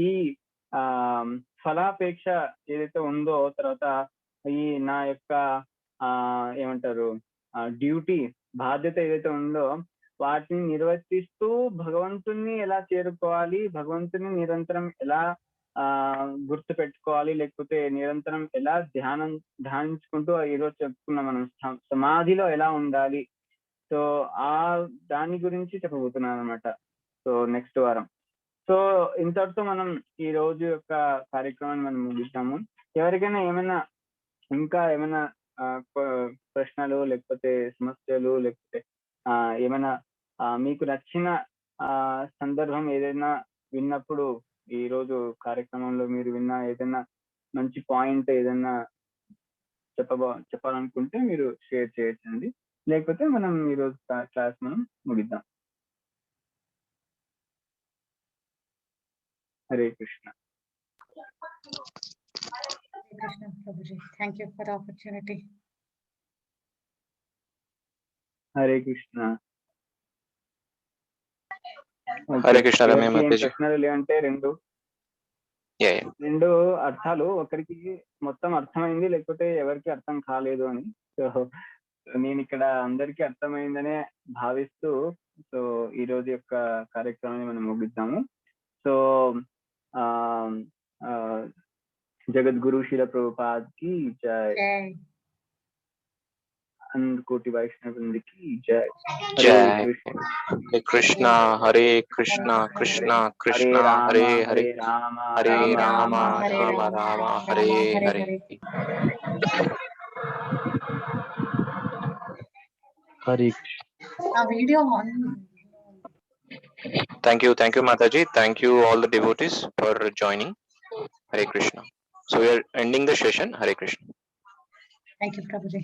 ఈ ఫలాపేక్ష ఏదైతే ఉందో, తర్వాత ఈ నా యొక్క ఏమంటారు డ్యూటీ బాధ్యత ఏదైతే ఉందో వాటిని నిర్వర్తిస్తూ భగవంతుని ఎలా చేరుకోవాలి, భగవంతుని నిరంతరం ఎలా గుర్తు పెట్టుకోవాలి, లేకపోతే నిరంతరం ఎలా ధ్యానించుకుంటూ ఈరోజు చెప్పుకున్నాం మనం సమాధిలో ఎలా ఉండాలి. సో దాని గురించి చెప్పబోతున్నాను అనమాట. సో నెక్స్ట్ వారం. సో ఇంతటితో మనం ఈ రోజు యొక్క కార్యక్రమాన్ని మనం ముగిస్తాము. ఎవరికైనా ఇంకా ఏమైనా ప్రశ్నలు లేకపోతే సమస్యలు లేకపోతే ఏమైనా మీకు నచ్చిన సందర్భం ఏదైనా విన్నప్పుడు ఈ రోజు కార్యక్రమంలో మీరు విన్న ఏదైనా మంచి పాయింట్ ఏదైనా చెప్పాలనుకుంటే మీరు షేర్ చేయొచ్చండి. లేకపోతే మనం ఈరోజు క్లాస్ మనం ముగిద్దాం. Hare Krishna. Krishna Prabhuji. Thank you for the opportunity. Hare Krishna. Hare Krishna Ramya Mataji. ప్రశ్నలు లేవంటే రెండు అర్థాలు, ఒకరికి మొత్తం అర్థమైంది లేకపోతే ఎవరికి అర్థం కాలేదు అని. సో నేను ఇక్కడ అందరికీ అర్థమైందనే భావిస్తూ సో ఈ రోజు యొక్క కార్యక్రమాన్ని మనం ముగిద్దాము. సో జగద్గురు శిల ప్రభుపాద్ కి జై. కోటి వైష్ణవునికి జై. జై. Hare Krishna Hare Krishna Krishna Krishna Hare Hare Hare Rama Rama Rama Hare Hare. Hare Video on. Thank you Mataji. Thank you all the devotees for joining. Hare Krishna. So we are ending the session. Hare Krishna. Thank you Prabhuji.